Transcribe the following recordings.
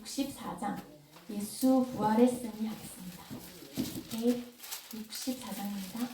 164장 예수 부활했으니 하겠습니다. 164장입니다.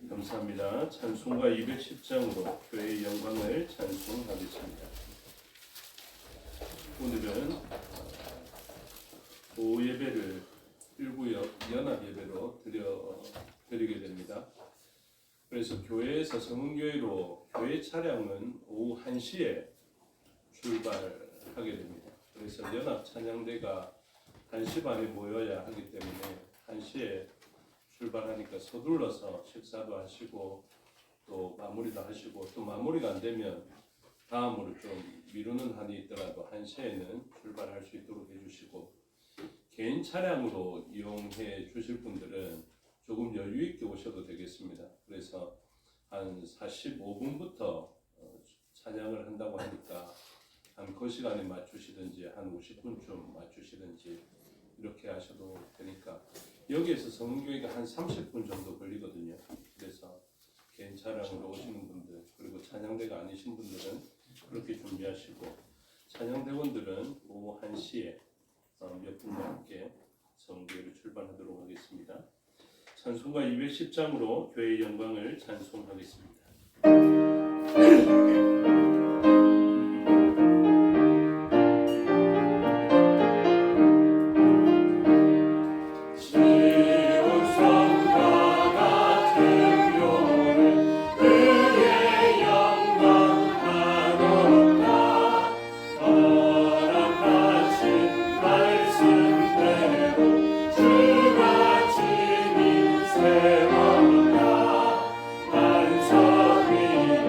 감사합니다. 찬송가 210장으로 교회의 영광을 찬송하겠습니다. 오늘은 오후 예배를 일구역 연합 예배로 드리게 됩니다. 그래서 교회에서 성흥교회로 교회 차량은 오후 1시에 출발하게 됩니다. 그래서 연합 찬양대가 1시 반에 모여야 하기 때문에 1시에 출발하니까 서둘러서 식사도 하시고 또 마무리도 하시고, 또 마무리가 안 되면 다음으로 좀 미루는 한이 있더라도 1시에는 출발할 수 있도록 해주시고, 개인 차량으로 이용해 주실 분들은 조금 여유 있게 오셔도 되겠습니다. 그래서 한 45분부터 찬양을 한다고 하니까 한 그 시간에 맞추시든지 한 50분쯤 맞추시든지 이렇게 하셔도 되니까, 여기에서 성흥교회가 한 30분 정도 걸리거든요. 그래서 개인 차량으로 오시는 분들, 그리고 찬양대가 아니신 분들은 그렇게 준비하시고, 찬양대원들은 오후 1시에 몇 분과 함께 성교회로 출발하도록 하겠습니다. 찬송가 210장으로 교회의 영광을 찬송하겠습니다. 세웠다 만석 위에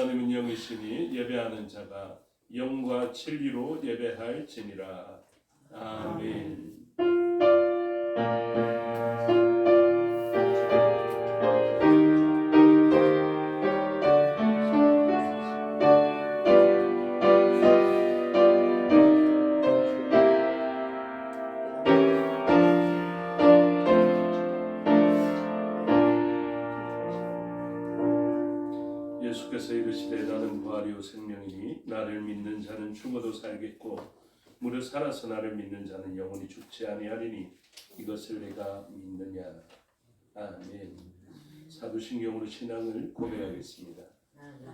하나님은 영이시니 예배하는 자가 영과 진리로 예배할지니라. 아멘. 예수께서 이르시되 나는 부활이요 생명이니 나를 믿는 자는 죽어도 살겠고 무릇 살아서 나를 믿는 자는 영원히 죽지 아니하리니 이것을 내가 믿느냐. 아멘. 사도신경으로 신앙을 고백하겠습니다.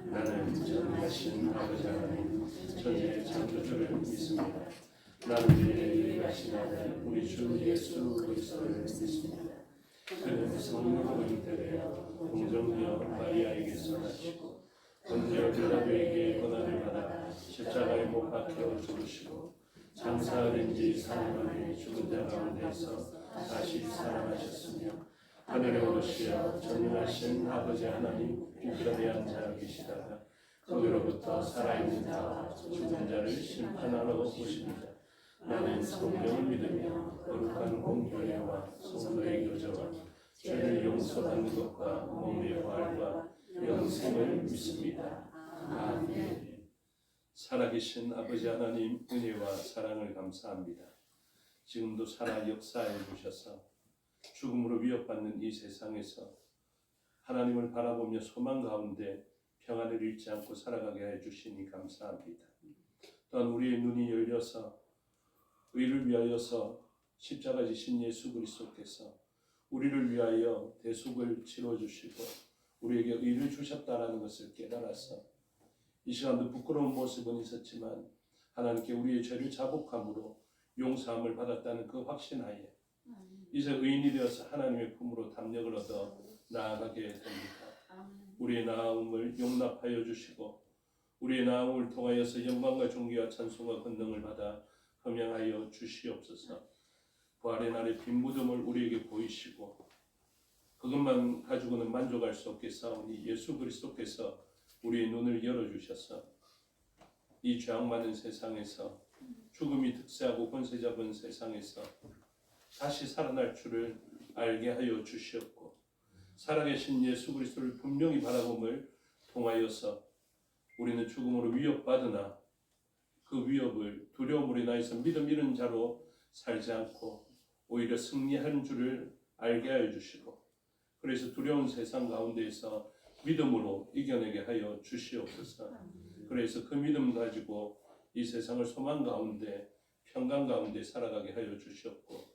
나는 전능하신 아버지 하나님 천지의 창조주를 믿습니다. 나는 유일하신 아들 우리 주 예수 그리스도를 믿습니다. 그는 성령으로 잉태되어 동정녀 마리아에게서 나시고 본디오 빌라도에게 고난을 받아 십자가에 못 박혀 죽으시고 장사된 지 3일 만에 죽은 자 가운데서 다시 살아나셨으며 하늘에 오르시어 전능하신 아버지 하나님 우편에 앉아 계시다가 거기로부터 살아있는 자와 죽은 자를 심판하러 오십니다. 나는 성령을 믿으며 거룩한 공교회와 성도의 교제와 죄를 용서받는 것과 몸의 부활과 영생을 믿습니다. 아멘. 살아계신 아버지 하나님 은혜와 사랑을 감사합니다. 지금도 살아 역사해 주셔서 죽음으로 위협받는 이 세상에서 하나님을 바라보며 소망 가운데 평안을 잃지 않고 살아가게 해 주시니 감사합니다. 또한 우리의 눈이 열려서 의를 위하여서 십자가 지신 예수 그리스도께서 우리를 위하여 대속을 치러 주시고 우리에게 의를 주셨다라는 것을 깨달아서 이 시간도 부끄러운 모습은 있었지만 하나님께 우리의 죄를 자복함으로 용서함을 받았다는 그 확신하에 이제 의인이 되어서 하나님의 품으로 담력을 얻어 나아가게 됩니다. 우리의 나아옴을 용납하여 주시고 우리의 나아옴을 통하여서 영광과 존귀와 찬송과 권능을 받아 흠양하여 주시옵소서. 부활의 날의 빈 무덤을 우리에게 보이시고 그것만 가지고는 만족할 수 없겠사오니 예수 그리스도께서 우리의 눈을 열어주셔서 이 죄악 많은 세상에서 죽음이 득세하고 권세 잡은 세상에서 다시 살아날 줄을 알게 하여 주시옵고 살아계신 예수 그리스도를 분명히 바라봄을 통하여서 우리는 죽음으로 위협받으나 그 위협을 두려움으로 인하여서 믿음 잃은 자로 살지 않고 오히려 승리하는 줄을 알게 하여 주시고 그래서 두려운 세상 가운데에서 믿음으로 이겨내게 하여 주시옵소서. 그래서 그 믿음 가지고 이 세상을 소망 가운데 평강 가운데 살아가게 하여 주시옵고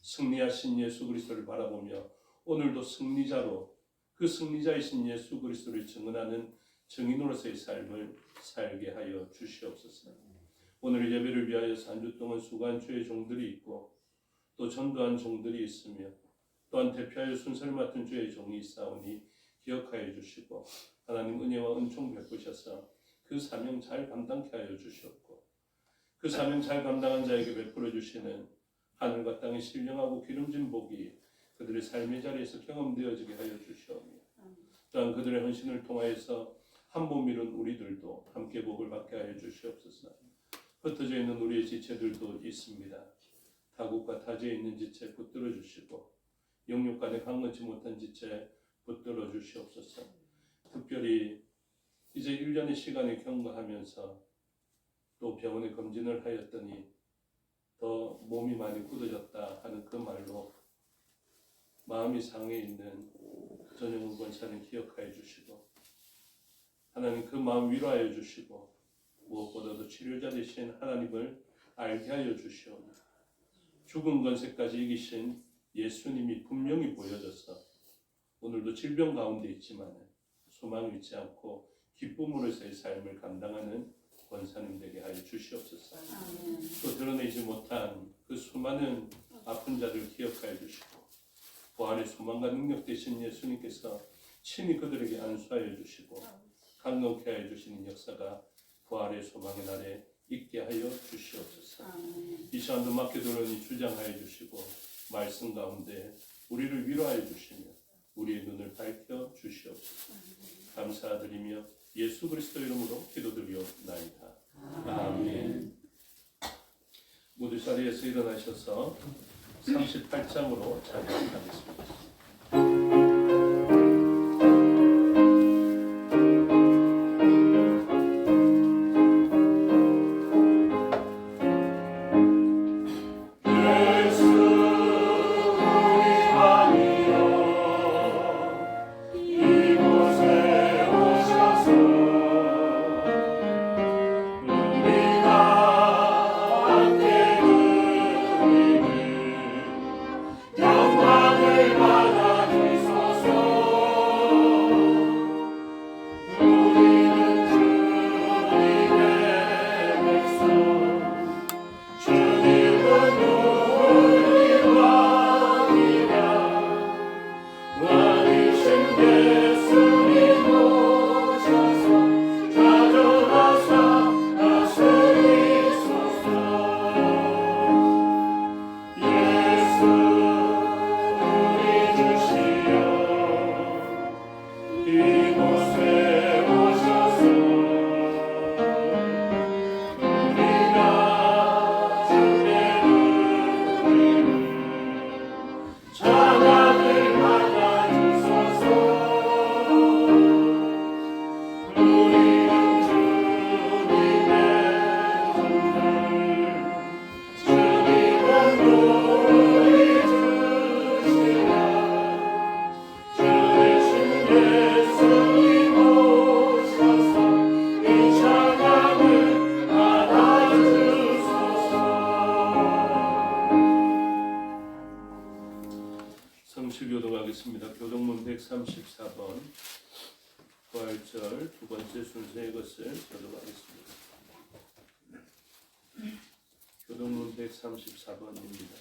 승리하신 예수 그리스도를 바라보며 오늘도 승리자로 그 승리자이신 예수 그리스도를 증언하는 증인으로서의 삶을 살게 하여 주시옵소서. 오늘 예배를 위하여서 한 주 동안 수고한 주의 종들이 있고 또 전도한 종들이 있으며 또한 대표하여 순서를 맡은 주의 종이 있사오니 기억하여 주시고 하나님 은혜와 은총 베푸셔서 그 사명 잘 감당케 하여 주시옵고 그 사명 잘 감당한 자에게 베풀어 주시는 하늘과 땅의 신령하고 기름진 복이 그들의 삶의 자리에서 경험되어지게 하여 주시오며 또한 그들의 헌신을 통하여서 한 몸 이룬 우리들도 함께 복을 받게 하여 주시옵소서. 흩어져 있는 우리의 지체들도 있습니다. 타국과 타지에 있는 지체 붙들어 주시고 영육 간에 강건치 못한 지체 붙들어 주시옵소서. 특별히 이제 1년의 시간을 경과하면서 또 병원에 검진을 하였더니 더 몸이 많이 굳어졌다 하는 그 말로 마음이 상해 있는 전영훈 권사님 기억하여 주시고 하나님 그 마음 위로하여 주시고 무엇보다도 치료자 되신 하나님을 알게 하여 주시오며 죽은 권세까지 이기신 예수님이 분명히 보여져서 오늘도 질병 가운데 있지만 소망을 잃지 않고 기쁨으로서의 삶을 감당하는 권사님 되게 하여 주시옵소서. 또 드러내지 못한 그 수많은 아픈 자들 기억하여 주시고 부활의 소망과 능력 되신 예수님께서 친히 그들에게 안수하여 주시고 강건케 하여 주시는 역사가 부활의 소망의 날에 있게 하여 주시옵소서. 이 시간도 마케도론이 주장하여 주시고 말씀 가운데 우리를 위로하여 주시며 우리의 눈을 밝혀 주시옵소서. 감사드리며 예수 그리스도 이름으로 기도드리옵나이다. 아멘. 모두 자리에서 일어나셔서 38장으로 찬양하겠습니다. 성실교동하겠습니다. 교동문 134번 부활절 두 번째 순서의 것을 교동하겠습니다. 교동문 134번입니다.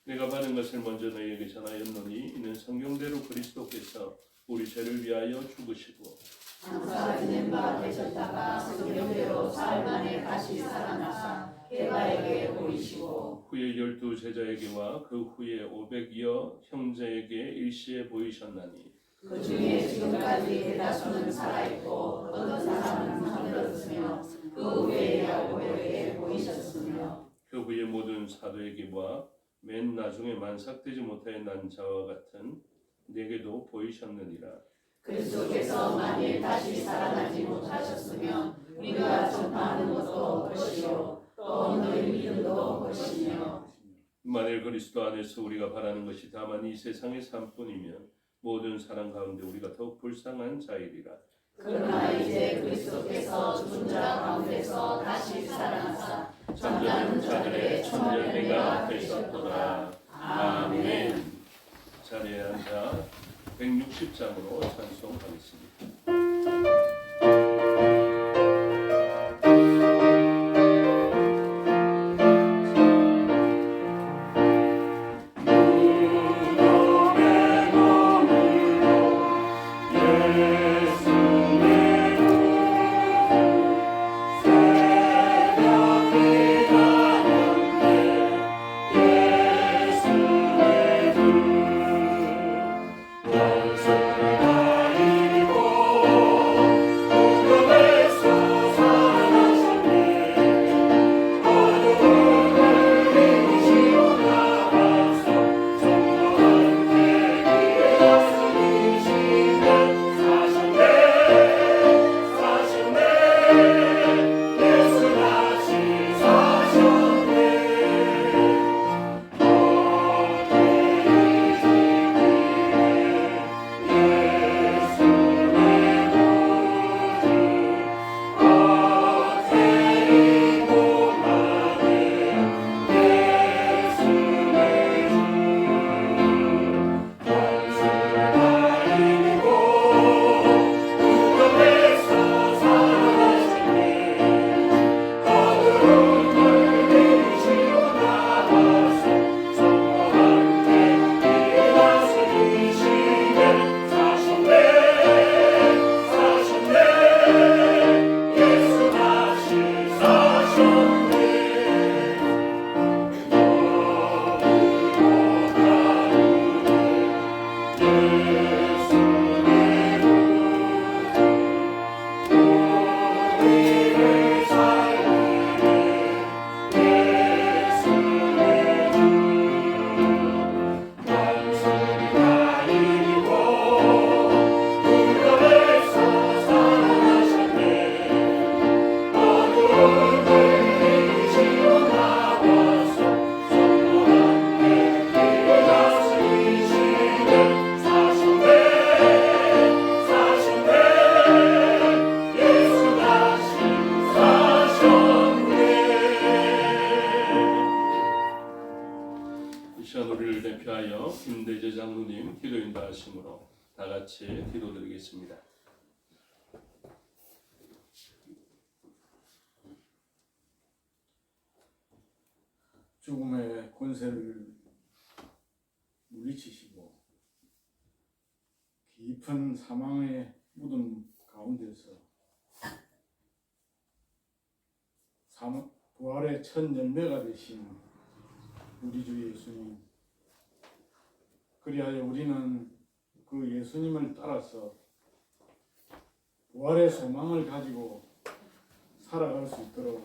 내가 받은 것을 먼저 너희에게 전하였노니 이는 성경대로 그리스도께서 우리 죄를 위하여 죽으시고 장사되는 바 되셨다가 성경대로 사흘 만에 다시 살아나사 개바에게 보이시고 후에 12 제자에게와 그 후에 500여 형제에게 일시에 보이셨나니 그 중에 지금까지 대다수는 살아있고 어떤 사람은 잠들었으며 그 후에 야고보에게 보이셨으며 그 후에 모든 사도에게와 맨 나중에 만삭되지 못하여 난 자와 같은 내게도 보이셨느니라. 그리스도께서 만일 다시 살아나지 못하셨으면 우리가 전파하는 것도 것이요 또 너희 믿음도 것이며 만일 그리스도 안에서 우리가 바라는 것이 다만 이 세상의 삶뿐이면 모든 사람 가운데 우리가 더욱 불쌍한 자이리라. 그러나 이제 그리스도께서 죽은 자 가운데서 다시 살아나사 잠자는 자들의 천년대가 되셨도다. 아멘. 자리에 앉아 160장으로 찬송하겠습니다. 원수가 이고 같이 기도드리겠습니다. 죽음의 권세를 물리치시고 깊은 사망의 무덤 가운데서 부활의 첫 열매가 되신 우리 주 예수님, 그리하여 우리는 그 예수님을 따라서 부활의 소망을 가지고 살아갈 수 있도록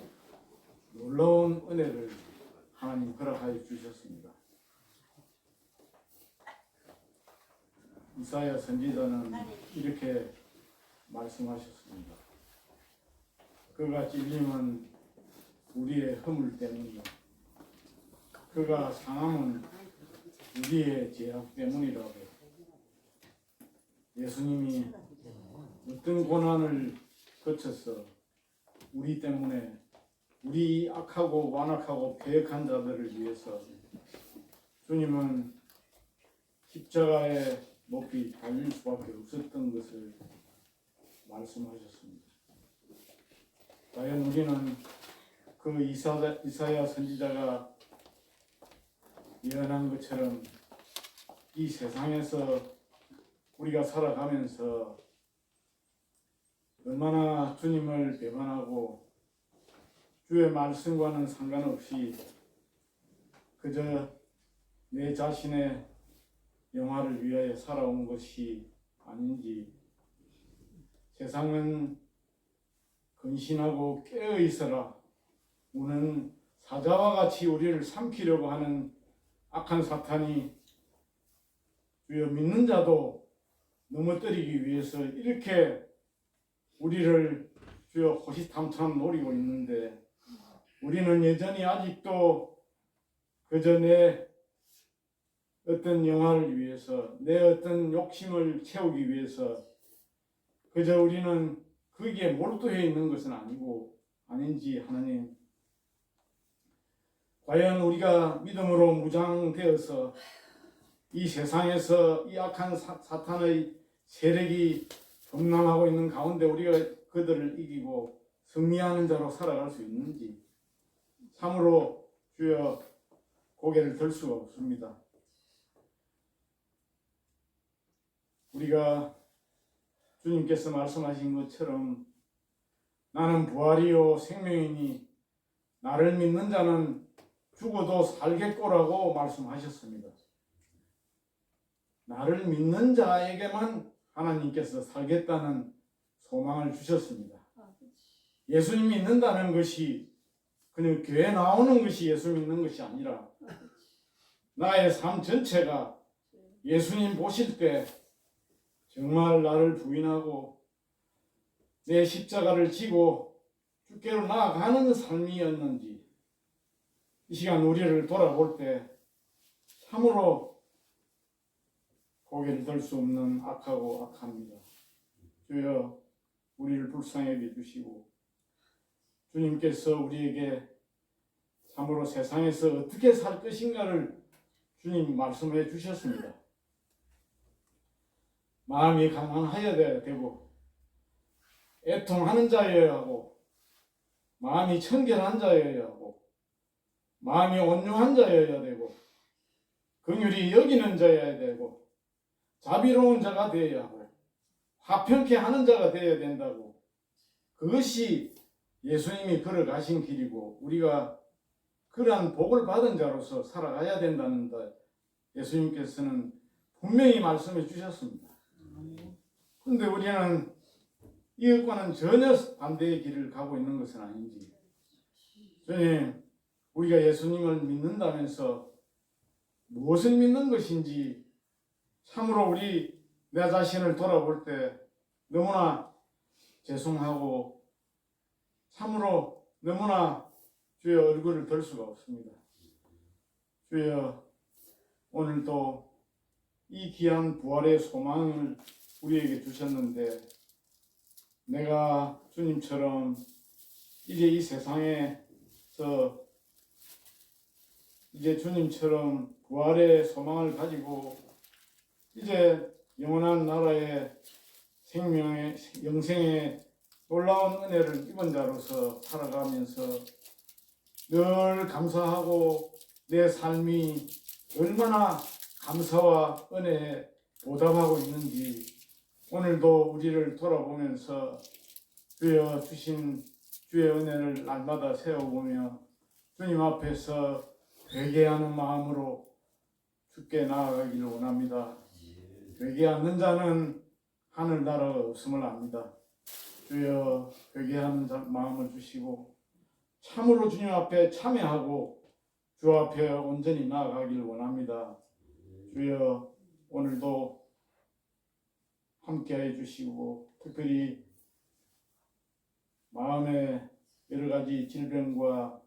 놀라운 은혜를 하나님 허락하여 주셨습니다. 이사야 선지자는 이렇게 말씀하셨습니다. 그가 찔림은 우리의 허물 때문이요, 그가 상함은 우리의 죄악 때문이라고. 예수님이 어떤 고난을 거쳐서 우리 때문에, 우리 악하고 완악하고 패역한 자들을 위해서 주님은 십자가에 높이 달릴 수밖에 없었던 것을 말씀하셨습니다. 과연 우리는 그 이사야 선지자가 예언한 것처럼 이 세상에서 우리가 살아가면서 얼마나 주님을 배반하고 주의 말씀과는 상관없이 그저 내 자신의 영화를 위하여 살아온 것이 아닌지, 세상은 근신하고 깨어 있어라 우는 사자와 같이 우리를 삼키려고 하는 악한 사탄이 주여 믿는 자도 넘어뜨리기 위해서 이렇게 우리를 주여 호시탐탐 노리고 있는데, 우리는 여전히 아직도 그저 내 어떤 영화를 위해서, 내 어떤 욕심을 채우기 위해서 그저 우리는 거기에 몰두해 있는 것은 아닌지 하나님, 과연 우리가 믿음으로 무장되어서 이 세상에서 이 악한 사탄의 세력이 범람하고 있는 가운데 우리가 그들을 이기고 승리하는 자로 살아갈 수 있는지 참으로 주여 고개를 들 수가 없습니다. 우리가 주님께서 말씀하신 것처럼 나는 부활이요 생명이니 나를 믿는 자는 죽어도 살겠고라고 말씀하셨습니다. 나를 믿는 자에게만 하나님께서 살겠다는 소망을 주셨습니다. 예수님 믿는다는 것이 그냥 교회 나오는 것이 예수 믿는 것이 아니라 나의 삶 전체가 예수님 보실 때 정말 나를 부인하고 내 십자가를 지고 주께로 나아가는 삶이었는지, 이 시간 우리를 돌아볼 때 참으로 고개를 들 수 없는 악하고 악합니다. 주여 우리를 불쌍히 여겨주시고 주님께서 우리에게 참으로 세상에서 어떻게 살 것인가를 주님 말씀해 주셨습니다. 마음이 강건하여야 되고 애통하는 자여야 하고 마음이 청결한 자여야 하고 마음이 온유한 자여야 되고 긍휼히 여기는 자여야 되고 자비로운 자가 되어야 하고 화평케 하는 자가 되어야 된다고. 그것이 예수님이 걸어가신 길이고 우리가 그러한 복을 받은 자로서 살아가야 된다는 것 예수님께서는 분명히 말씀해 주셨습니다. 그런데 우리는 이것과는 전혀 반대의 길을 가고 있는 것은 아닌지, 주님 우리가 예수님을 믿는다면서 무엇을 믿는 것인지 참으로 우리 내 자신을 돌아볼 때 너무나 죄송하고 참으로 너무나 주의 얼굴을 들 수가 없습니다. 주여 오늘도 이 귀한 부활의 소망을 우리에게 주셨는데 내가 주님처럼 이제 이 세상에서 이제 주님처럼 부활의 소망을 가지고 이제 영원한 나라의 생명의 영생의 놀라운 은혜를 입은 자로서 살아가면서 늘 감사하고 내 삶이 얼마나 감사와 은혜에 보답하고 있는지 오늘도 우리를 돌아보면서 주여 주신 주의 은혜를 날마다 세워보며 주님 앞에서 회개하는 마음으로 주께 나아가기를 원합니다. 회개하는 자는 하늘나라가 없음을 압니다. 주여 회개하는 마음을 주시고 참으로 주님 앞에 참회하고 주 앞에 온전히 나아가기를 원합니다. 주여 오늘도 함께해 주시고 특별히 마음의 여러 가지 질병과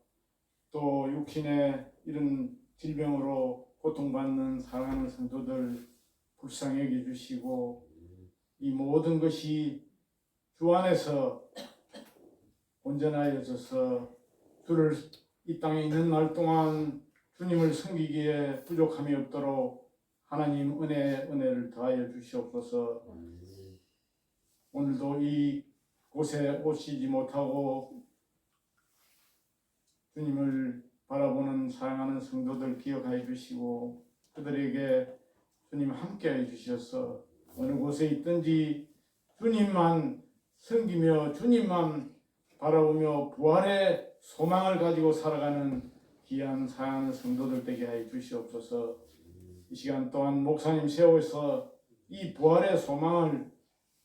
또 육신의 이런 질병으로 고통받는 사랑하는 성도들 불쌍히 여겨주시고 이 모든 것이 주 안에서 온전하여져서 주를 이 땅에 있는 날 동안 주님을 섬기기에 부족함이 없도록 하나님 은혜를 더하여 주시옵소서. 오늘도 이 곳에 오시지 못하고 주님을 바라보는 사랑하는 성도들 기억하여 주시고 그들에게 주님 함께해 주셔서 어느 곳에 있든지 주님만 섬기며 주님만 바라보며 부활의 소망을 가지고 살아가는 귀한 사랑하는 성도들 되게 하여 주시옵소서. 이 시간 또한 목사님 세워서 이 부활의 소망을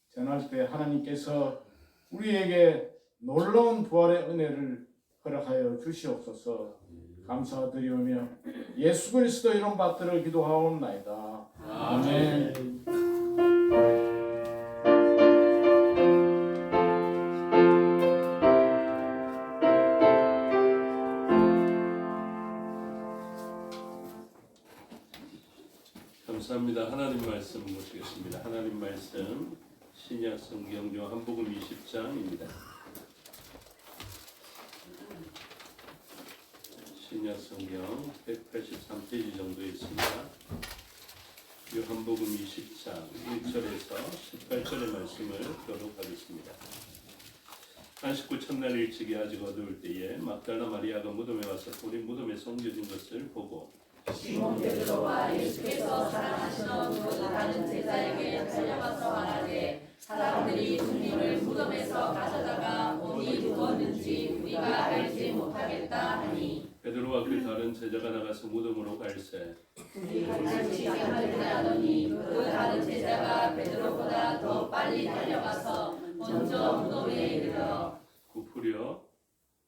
전할 때 하나님께서 우리에게 놀라운 부활의 은혜를 허락하여 주시옵소서. 감사드리오며 예수 그리스도 이름 받들어 기도하옵나이다. 아멘. 감사합니다. 하나님 말씀 보시겠습니다. 하나님 말씀 신약 성경 요한복음 20장입니다. 신약 성경 183페이지 정도에 있습니다. 요한복음 20장 1절에서 18절의 말씀을 교독하겠습니다. 안식 후 첫날 일찍이 아직 어두울 때에 막달라 마리아가 무덤에 와서 돌이 무덤에 숨겨진 것을 보고 시몬 베드로와 예수께서 사랑하시던 그 다른 제자에게 달려가서 말하되 사람들이 주님을 무덤에서 가져다가 어디 두었는지 우리가 알지 못하겠다 하니 베드로와 그 다른 제자가 나가서 무덤으로 갈새 둘이 같이 하더니 그 다른 제자가 베드로보다 더 빨리 달려가서 먼저 무덤에 이르러 굽으려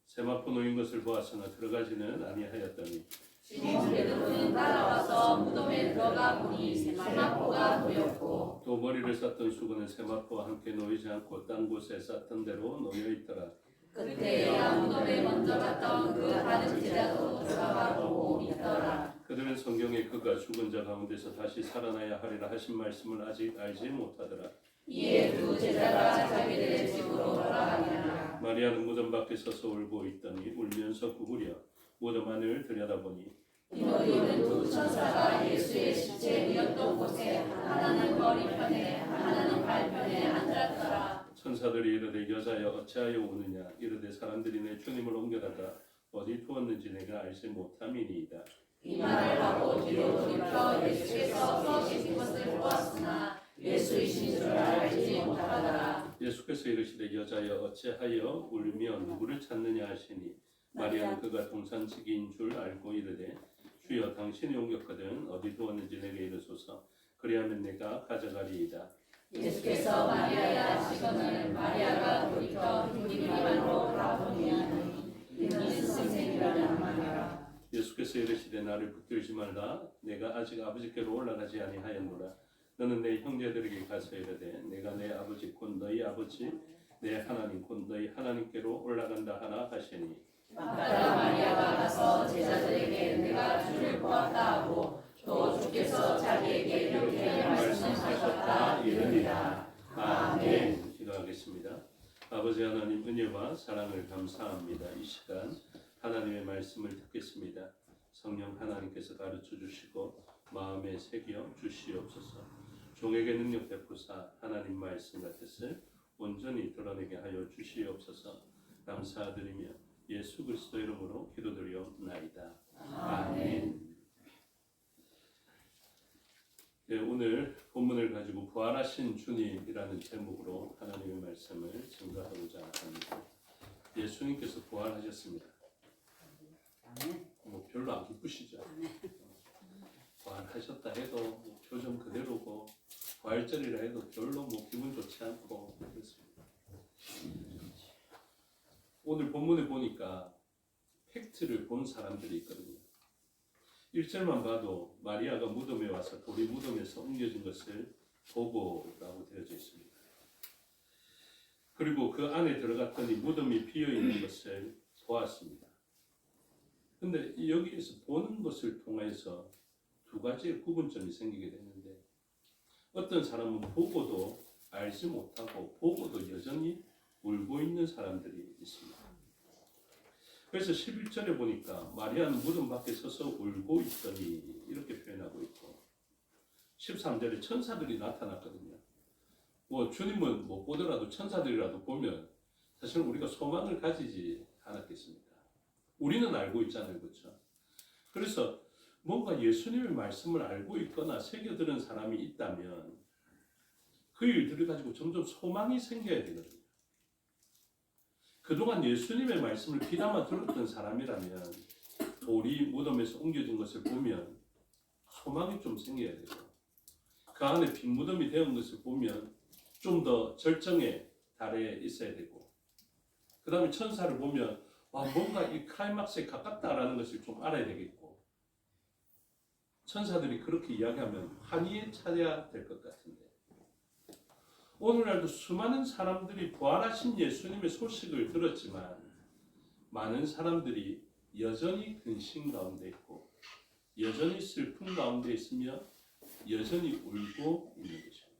세마포 놓인 것을 보았으나 들어가지는 아니하였더니 시몬 베드로는 따라와서 무덤에 들어가 보니 세마포가 놓였고 또 머리를 쌌던 수건은 세마포와 함께 놓이지 않고 딴 곳에 쌌던 대로 놓여 있더라. 그때야 무덤에 먼저 갔던 그 다른 제자도 들어가 보고 믿더라. 그들은 성경에 그가 죽은 자 가운데서 다시 살아나야 하리라 하신 말씀을 아직 알지 못하더라. 이에 두 제자가 자기들의 집으로 돌아가니라. 마리아는 무덤 밖에 서서 울고 있더니 울면서 구부려 무덤 안을 들여다보니 이노리는 두 천사가 예수의 시체 누였던 곳에 하나는 머리편에 하나는 발편에 앉았더라. 천사들이 이르되 여자여 어찌하여 우느냐 이르되 사람들이 내 주님을 옮겨다가 어디 두었는지 내가 알지 못함이니이다. 이 말을 하고 뒤로 돌이켜 예수께서 서 계신 것을 보았으나 예수이신 줄 알지 못하더라. 예수께서 이르시되 여자여 어찌하여 울며 누구를 찾느냐 하시니 마리아는 그가 동산지기인 줄 알고 이르되 주여 당신이 옮겼거든 어디 두었는지 내게 이르소서 그리하면 내가 가져가리이다. 예수께서 마리아야 하시거늘 마리아가 돌이켜 흰 방으로 가보니 이는 선생이라는 말이라. 예수께서 이르시되 나를 붙들지 말라 내가 아직 아버지께로 올라가지 아니하였노라. 너는 내 형제들에게 가서 이르되 내가 내 아버지 곧 너희 아버지 내 하나님 곧 너희 하나님께로 올라간다 하나 하시니 막달라 마리아가 가서 제자들에게 내가 주를 보았다 하고 또 주께서 자기에게 이렇게 말씀하셨다 이르니라. 아멘. 기도하겠습니다. 아버지 하나님 은혜와 사랑을 감사합니다. 이 시간 하나님의 말씀을 듣겠습니다. 성령 하나님께서 가르쳐 주시고 마음에 새겨 주시옵소서. 종에게 능력 베푸사 하나님 말씀 같았을 온전히 드러내게 하여 주시옵소서. 감사드리며 예수 그리스도 이름으로 기도드리옵나이다. 아멘. 네, 오늘 본문을 가지고 부활하신 주님이라는 제목으로 하나님의 말씀을 증거하고자 합니다. 예수님께서 부활하셨습니다. 뭐 별로 안 기쁘시죠? 부활하셨다 해도 뭐 표정 그대로고 부활절이라 해도 별로 뭐 기분 좋지 않고 그렇습니다. 오늘 본문에 보니까 팩트를 본 사람들이 있거든요. 1절만 봐도 마리아가 무덤에 와서 돌이 무덤에서 옮겨진 것을 보고라고 되어져 있습니다. 그리고 그 안에 들어갔더니 무덤이 비어있는 것을 보았습니다. 근데 여기에서 보는 것을 통해서 두 가지의 구분점이 생기게 되는데, 어떤 사람은 보고도 알지 못하고 보고도 여전히 울고 있는 사람들이 있습니다. 그래서 11절에 보니까 마리아는 무덤 밖에 서서 울고 있더니 이렇게 표현하고 있고, 13절에 천사들이 나타났거든요. 뭐 주님은 못 보더라도 천사들이라도 보면 사실 우리가 소망을 가지지 않았겠습니까? 우리는 알고 있잖아요, 그렇죠? 그래서 뭔가 예수님의 말씀을 알고 있거나 새겨들은 사람이 있다면 그 일들을 가지고 점점 소망이 생겨야 되거든요. 그동안 예수님의 말씀을 귀담아 들었던 사람이라면 돌이 무덤에서 옮겨진 것을 보면 소망이 좀 생겨야 되고, 그 안에 빈 무덤이 되은 것을 보면 좀 더 절정에 달해 있어야 되고, 그 다음에 천사를 보면 뭔가 이 클라이막스에 가깝다라는 것을 좀 알아야 되겠고, 천사들이 그렇게 이야기하면 환희에 차야 될 것 같은데, 오늘날도 수많은 사람들이 부활하신 예수님의 소식을 들었지만 많은 사람들이 여전히 근심 가운데 있고 여전히 슬픔 가운데 있으며 여전히 울고 있는 것입니다.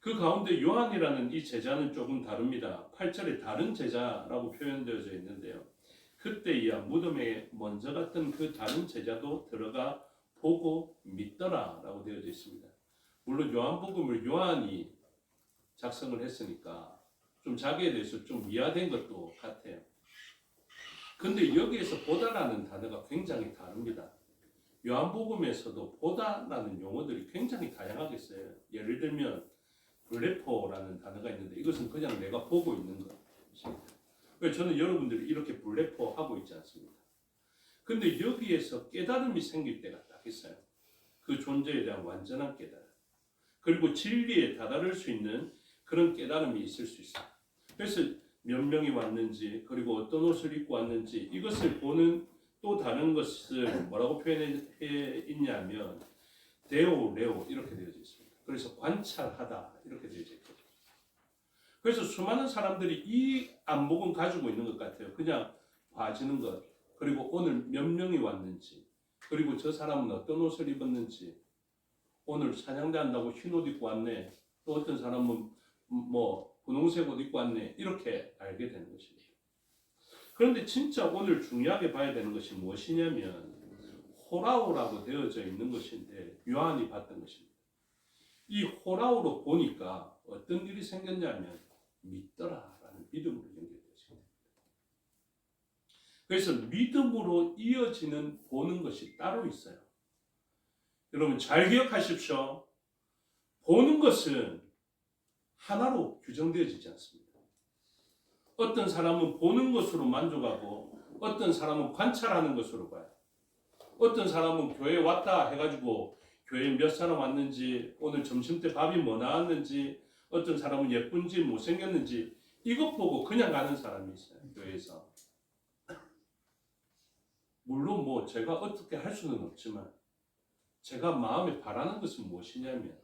그 가운데 요한이라는 이 제자는 조금 다릅니다. 8절에 다른 제자라고 표현되어져 있는데요. 그때야 무덤에 먼저 갔던 그 다른 제자도 들어가 보고 믿더라 라고 되어져 있습니다. 물론 요한복음을 요한이 작성을 했으니까 좀 자기에 대해서 좀 미화된 것도 같아요. 근데 여기에서 보다라는 단어가 굉장히 다릅니다. 요한복음에서도 보다라는 용어들이 굉장히 다양하게 써요. 예를 들면 블레포라는 단어가 있는데 이것은 그냥 내가 보고 있는 것입니다. 그래서 저는 여러분들이 이렇게 블레포하고 있지 않습니다. 근데 여기에서 깨달음이 생길 때가 딱 있어요. 그 존재에 대한 완전한 깨달음. 그리고 진리에 다다를 수 있는 그런 깨달음이 있을 수 있어요. 그래서 몇 명이 왔는지, 그리고 어떤 옷을 입고 왔는지, 이것을 보는 또 다른 것을 뭐라고 표현해 있냐면 데오, 레오 이렇게 되어져 있습니다. 그래서 관찰하다 이렇게 되어져 있거든요. 그래서 수많은 사람들이 이 안목은 가지고 있는 것 같아요. 그냥 봐지는 것, 그리고 오늘 몇 명이 왔는지, 그리고 저 사람은 어떤 옷을 입었는지, 오늘 찬양대 한다고 흰 옷 입고 왔네, 또 어떤 사람은 뭐 분홍색 옷 입고 왔네, 이렇게 알게 되는 것입니다. 그런데 진짜 오늘 중요하게 봐야 되는 것이 무엇이냐면 호라오라고 되어져 있는 것인데 요한이 봤던 것입니다. 이 호라오로 보니까 어떤 일이 생겼냐면 믿더라라는 믿음으로 연결되었습니다. 그래서 믿음으로 이어지는 보는 것이 따로 있어요. 여러분 잘 기억하십시오. 보는 것은 하나로 규정되어지지 않습니다. 어떤 사람은 보는 것으로 만족하고 어떤 사람은 관찰하는 것으로 봐요. 어떤 사람은 교회에 왔다 해가지고 교회에 몇 사람 왔는지, 오늘 점심때 밥이 뭐 나왔는지, 어떤 사람은 예쁜지 못생겼는지 이것 보고 그냥 가는 사람이 있어요. 교회에서. 물론 뭐 제가 어떻게 할 수는 없지만 제가 마음에 바라는 것은 무엇이냐면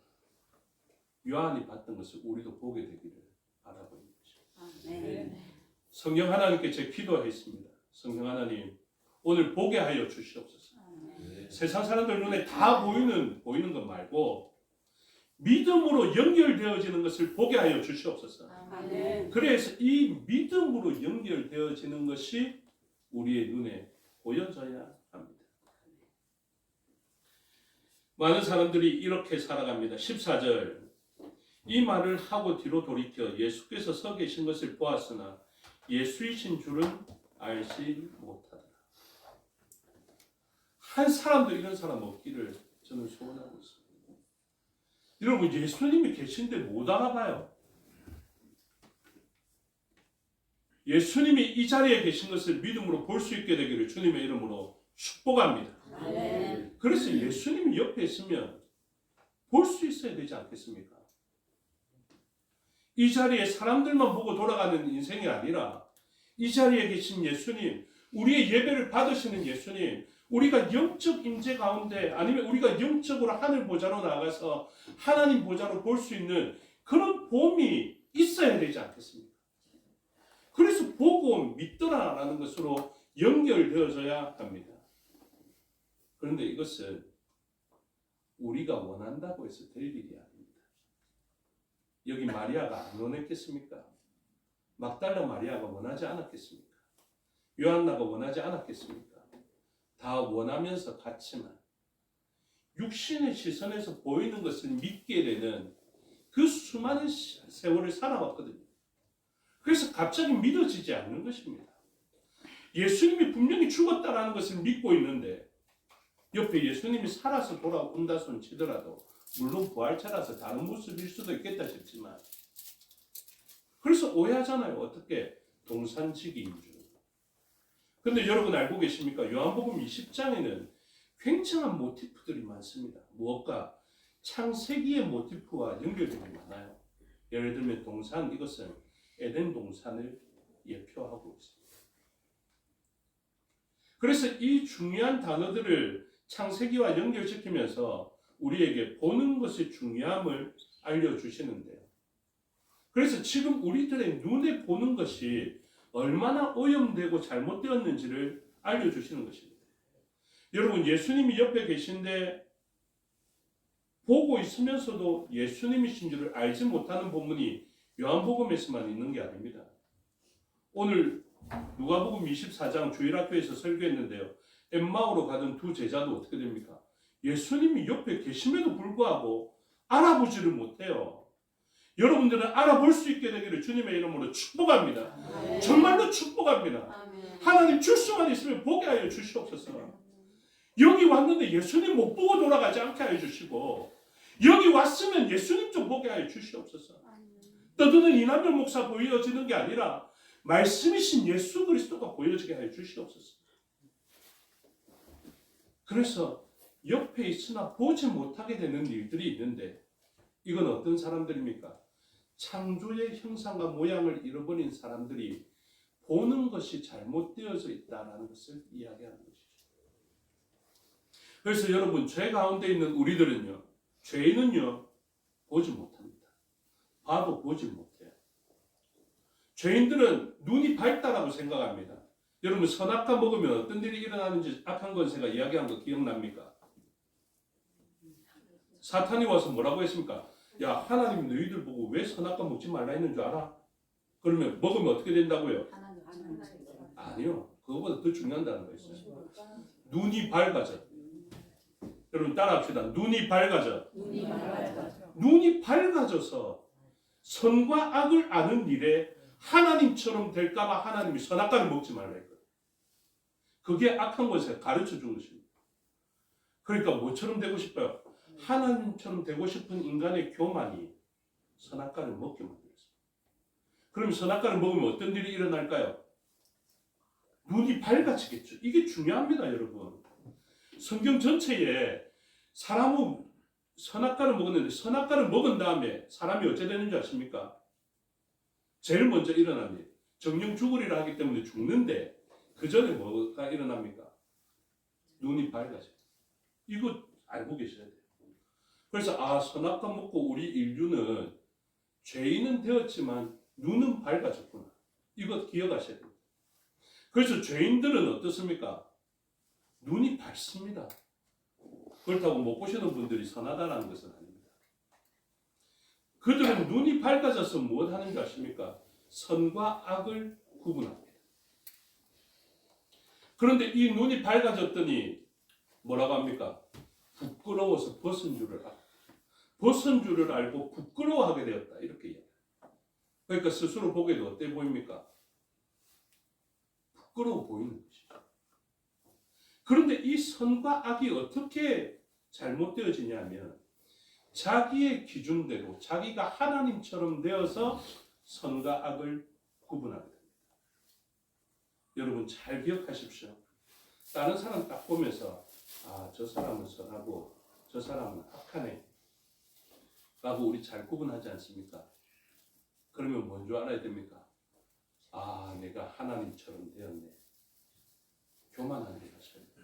요한이 봤던 것을 우리도 보게 되기를 바라고 있는 것입니다. 네. 성령 하나님께 제 기도했습니다. 성령 하나님 오늘 보게 하여 주시옵소서. 세상 사람들 눈에 다 보이는 것 말고 믿음으로 연결되어지는 것을 보게 하여 주시옵소서. 그래서 이 믿음으로 연결되어지는 것이 우리의 눈에 보여져야 합니다. 많은 사람들이 이렇게 살아갑니다. 14절. 이 말을 하고 뒤로 돌이켜 예수께서 서 계신 것을 보았으나 예수이신 줄은 알지 못하더라. 한 사람도 이런 사람 없기를 저는 소원하고 있습니다. 여러분, 예수님이 계신데 못 알아봐요. 예수님이 이 자리에 계신 것을 믿음으로 볼 수 있게 되기를 주님의 이름으로 축복합니다. 그래서 예수님이 옆에 있으면 볼 수 있어야 되지 않겠습니까? 이 자리에 사람들만 보고 돌아가는 인생이 아니라 이 자리에 계신 예수님, 우리의 예배를 받으시는 예수님, 우리가 영적 임재 가운데 아니면 우리가 영적으로 하늘 보좌로 나가서 하나님 보좌로 볼 수 있는 그런 봄이 있어야 되지 않겠습니까? 그래서 보고 믿더라라는 것으로 연결되어져야 합니다. 그런데 이것은 우리가 원한다고 해서 될 일이 아닙니다. 여기 마리아가 안 원했겠습니까? 막달라 마리아가 원하지 않았겠습니까? 요한나가 원하지 않았겠습니까? 다 원하면서 같지만 육신의 시선에서 보이는 것을 믿게 되는 그 수많은 세월을 살아왔거든요. 그래서 갑자기 믿어지지 않는 것입니다. 예수님이 분명히 죽었다라는 것을 믿고 있는데 옆에 예수님이 살아서 돌아온다 손 치더라도 물론 부활체라서 다른 모습일 수도 있겠다 싶지만 그래서 오해하잖아요. 어떻게? 동산지기인 줄. 근데 여러분 알고 계십니까? 요한복음 20장에는 굉장한 모티프들이 많습니다. 무엇과? 창세기의 모티프와 연결점이 많아요. 예를 들면 동산, 이것은 에덴 동산을 예표하고 있습니다. 그래서 이 중요한 단어들을 창세기와 연결시키면서 우리에게 보는 것의 중요함을 알려주시는데요. 그래서 지금 우리들의 눈에 보는 것이 얼마나 오염되고 잘못되었는지를 알려주시는 것입니다. 여러분, 예수님이 옆에 계신데 보고 있으면서도 예수님이신 줄을 알지 못하는 본문이 요한복음에서만 있는 게 아닙니다. 오늘 누가복음 24장 주일학교에서 설교했는데요. 엠마오로 가던 두 제자도 어떻게 됩니까? 예수님이 옆에 계심에도 불구하고 알아보지를 못해요. 여러분들은 알아볼 수 있게 되기를 주님의 이름으로 축복합니다. 아멘. 정말로 축복합니다. 아멘. 하나님 줄 수만 있으면 보게 하여 주시옵소서. 여기 왔는데 예수님 못 보고 돌아가지 않게 하여 주시고 여기 왔으면 예수님 좀 보게 하여 주시옵소서. 떠드는 이남별 목사 보여지는 게 아니라 말씀이신 예수 그리스도가 보여지게 하여 주시옵소서. 그래서 옆에 있으나 보지 못하게 되는 일들이 있는데 이건 어떤 사람들입니까? 창조의 형상과 모양을 잃어버린 사람들이 보는 것이 잘못되어져 있다는 것을 이야기하는 것이죠. 그래서 여러분, 죄 가운데 있는 우리들은요, 죄인은요 보지 못합니다. 봐도 보지 못해요. 죄인들은 눈이 밝다라고 생각합니다. 여러분, 선악과 먹으면 어떤 일이 일어나는지 악한 권세가 이야기한 거 기억납니까? 사탄이 와서 뭐라고 했습니까? 야, 하나님이 너희들 보고 왜 선악과 먹지 말라 했는 줄 알아? 그러면 먹으면 어떻게 된다고요? 아니요. 그거보다 더 중요한 단어가 있어요. 눈이 밝아져. 여러분 따라합시다. 눈이 밝아져. 눈이 밝아져서 선과 악을 아는 일에 하나님처럼 될까봐 하나님이 선악과를 먹지 말라 했거든요. 그게 악한 것을 가르쳐 준 것입니다. 그러니까 뭐처럼 되고 싶어요? 하나님처럼 되고 싶은 인간의 교만이 선악과를 먹게 만들었습니다. 그럼 선악과를 먹으면 어떤 일이 일어날까요? 눈이 밝아지겠죠. 이게 중요합니다, 여러분. 성경 전체에 사람은 선악과를 먹었는데 선악과를 먹은 다음에 사람이 어째 되는 줄 아십니까? 제일 먼저 일어나는 일. 정령 죽으리라 하기 때문에 죽는데 그 전에 뭐가 일어납니까? 눈이 밝아져요. 이거 알고 계셔야 돼요. 그래서 선악과 먹고 우리 인류는 죄인은 되었지만 눈은 밝아졌구나. 이거 기억하셔야 돼요. 그래서 죄인들은 어떻습니까? 눈이 밝습니다. 그렇다고 못 보시는 분들이 선하다는 것은 아닙니다. 그들은 눈이 밝아져서 무엇 하는 줄 아십니까? 선과 악을 구분합니다. 그런데 이 눈이 밝아졌더니 뭐라고 합니까? 부끄러워서 벗은 줄을 알고 부끄러워하게 되었다. 이렇게 이야기해요. 그러니까 스스로 보기에도 어때 보입니까? 부끄러워 보이는 것이죠. 그런데 이 선과 악이 어떻게 잘못되어지냐면 자기의 기준대로 자기가 하나님처럼 되어서 선과 악을 구분하게 됩니다. 여러분 잘 기억하십시오. 다른 사람 딱 보면서 아, 저 사람은 선하고 저 사람은 악하네 라고 우리 잘 구분하지 않습니까? 그러면 뭔 줄 알아야 됩니까? 아, 내가 하나님처럼 되었네. 교만하게 하셔야 돼요.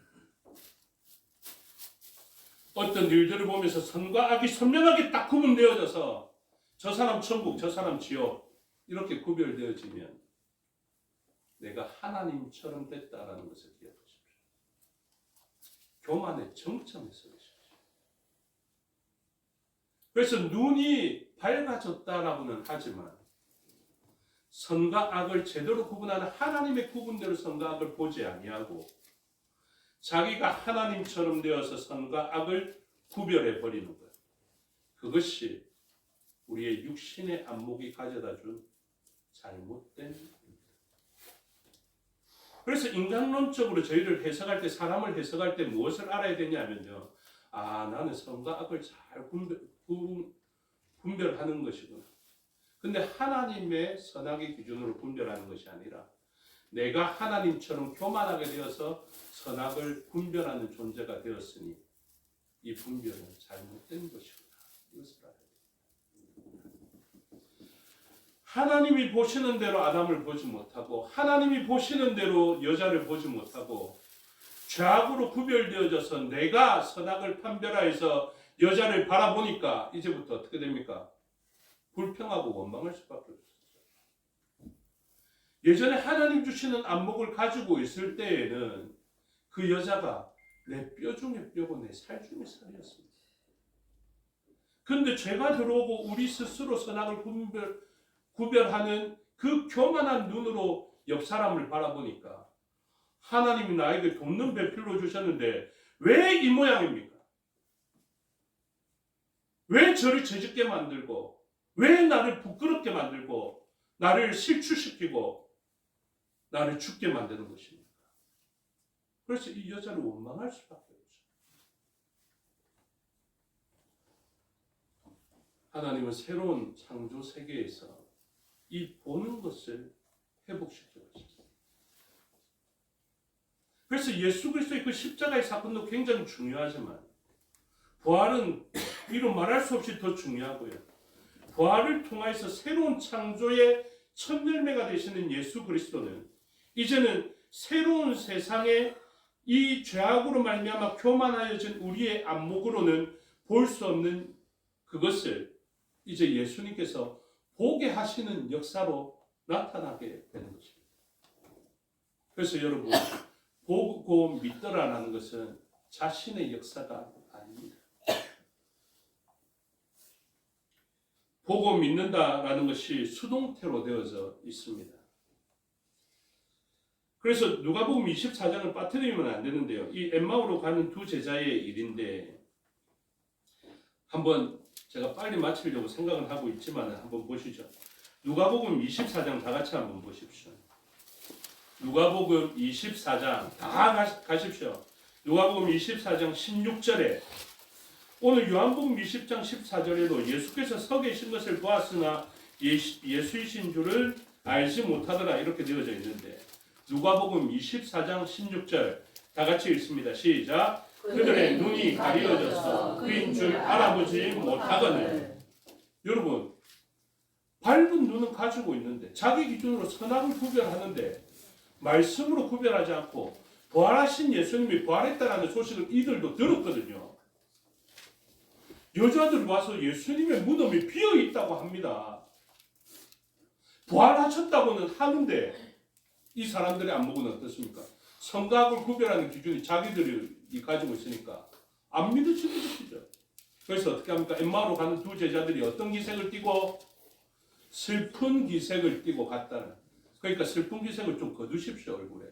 어떤 일들을 보면서 선과 악이 선명하게 딱 구분되어져서 저 사람 천국, 저 사람 지옥 이렇게 구별되어지면 내가 하나님처럼 됐다라는 것을 기억하십시오. 교만의 정점에 서 계십시오. 그래서 눈이 밝아졌다라고는 하지만 선과 악을 제대로 구분하는 하나님의 구분대로 선과 악을 보지 아니하고 자기가 하나님처럼 되어서 선과 악을 구별해 버리는 것. 그것이 우리의 육신의 안목이 가져다준 잘못된 일입니다. 그래서 인간론적으로 저희를 해석할 때, 사람을 해석할 때 무엇을 알아야 되냐면요. 아, 나는 선과 악을 잘 분별하는 것이구나. 근데 하나님의 선악의 기준으로 분별하는 것이 아니라 내가 하나님처럼 교만하게 되어서 선악을 분별하는 존재가 되었으니 이 분별은 잘못된 것이구나. 이것을 알아야 됩니다. 하나님이 보시는 대로 아담을 보지 못하고 하나님이 보시는 대로 여자를 보지 못하고 죄악으로 구별되어져서 내가 선악을 판별하여서 여자를 바라보니까 이제부터 어떻게 됩니까? 불평하고 원망할 수밖에 없어요. 예전에 하나님 주시는 안목을 가지고 있을 때에는 그 여자가 내 뼈 중에 뼈고 내 살 중에 살이었습니다. 그런데 죄가 들어오고 우리 스스로 선악을 구별하는 그 교만한 눈으로 옆 사람을 바라보니까 하나님이 나에게 돕는 배필로 주셨는데 왜 이 모양입니까? 왜 저를 죄짓게 만들고 왜 나를 부끄럽게 만들고 나를 실추시키고 나를 죽게 만드는 것입니까? 그래서 이 여자를 원망할 수밖에 없죠. 하나님은 새로운 창조 세계에서 이 보는 것을 회복시켜 주셨어요. 그래서 예수 그리스도의 그 십자가의 사건도 굉장히 중요하지만 부활은 이루 말할 수 없이 더 중요하고요. 부활을 통해서 새로운 창조의 첫 열매가 되시는 예수 그리스도는 이제는 새로운 세상에 이 죄악으로 말미암아 교만하여진 우리의 안목으로는 볼 수 없는 그것을 이제 예수님께서 보게 하시는 역사로 나타나게 되는 것입니다. 그래서 여러분, 보고 믿더라라는 것은 자신의 역사가 아닙니다. 보고 믿는다라는 것이 수동태로 되어져 있습니다. 그래서 누가복음 24장을 빠뜨리면 안 되는데요. 이 엠마오로 가는 두 제자의 일인데 한번 제가 빨리 마치려고 생각을 하고 있지만 한번 보시죠. 누가복음 24장 다 같이 한번 보십시오. 누가복음 24장 다 가십시오. 누가복음 24장 16절에 오늘 요한복음 20장 14절에도 예수께서 서 계신 것을 보았으나 예수이신 줄을 알지 못하더라 이렇게 되어져 있는데 누가복음 24장 16절 다 같이 읽습니다. 시작. 그들의 눈이 가리어져서 그인 줄 알아보지 못하거늘. 여러분 밝은 눈은 가지고 있는데 자기 기준으로 선악을 구별하는데 말씀으로 구별하지 않고 부활하신 예수님이 부활했다라는 소식을 이들도 들었거든요. 여자들 와서 예수님의 무덤이 비어 있다고 합니다. 부활하셨다고는 하는데 이 사람들의 안목은 어떻습니까? 선과 악을 구별하는 기준이 자기들이 가지고 있으니까 안 믿으시는 것이죠. 그래서 어떻게 합니까? 엠마오로 가는 두 제자들이 어떤 기색을 띠고 슬픈 기색을 띠고 갔다는. 그러니까 슬픈 기색을 좀 거두십시오 얼굴에.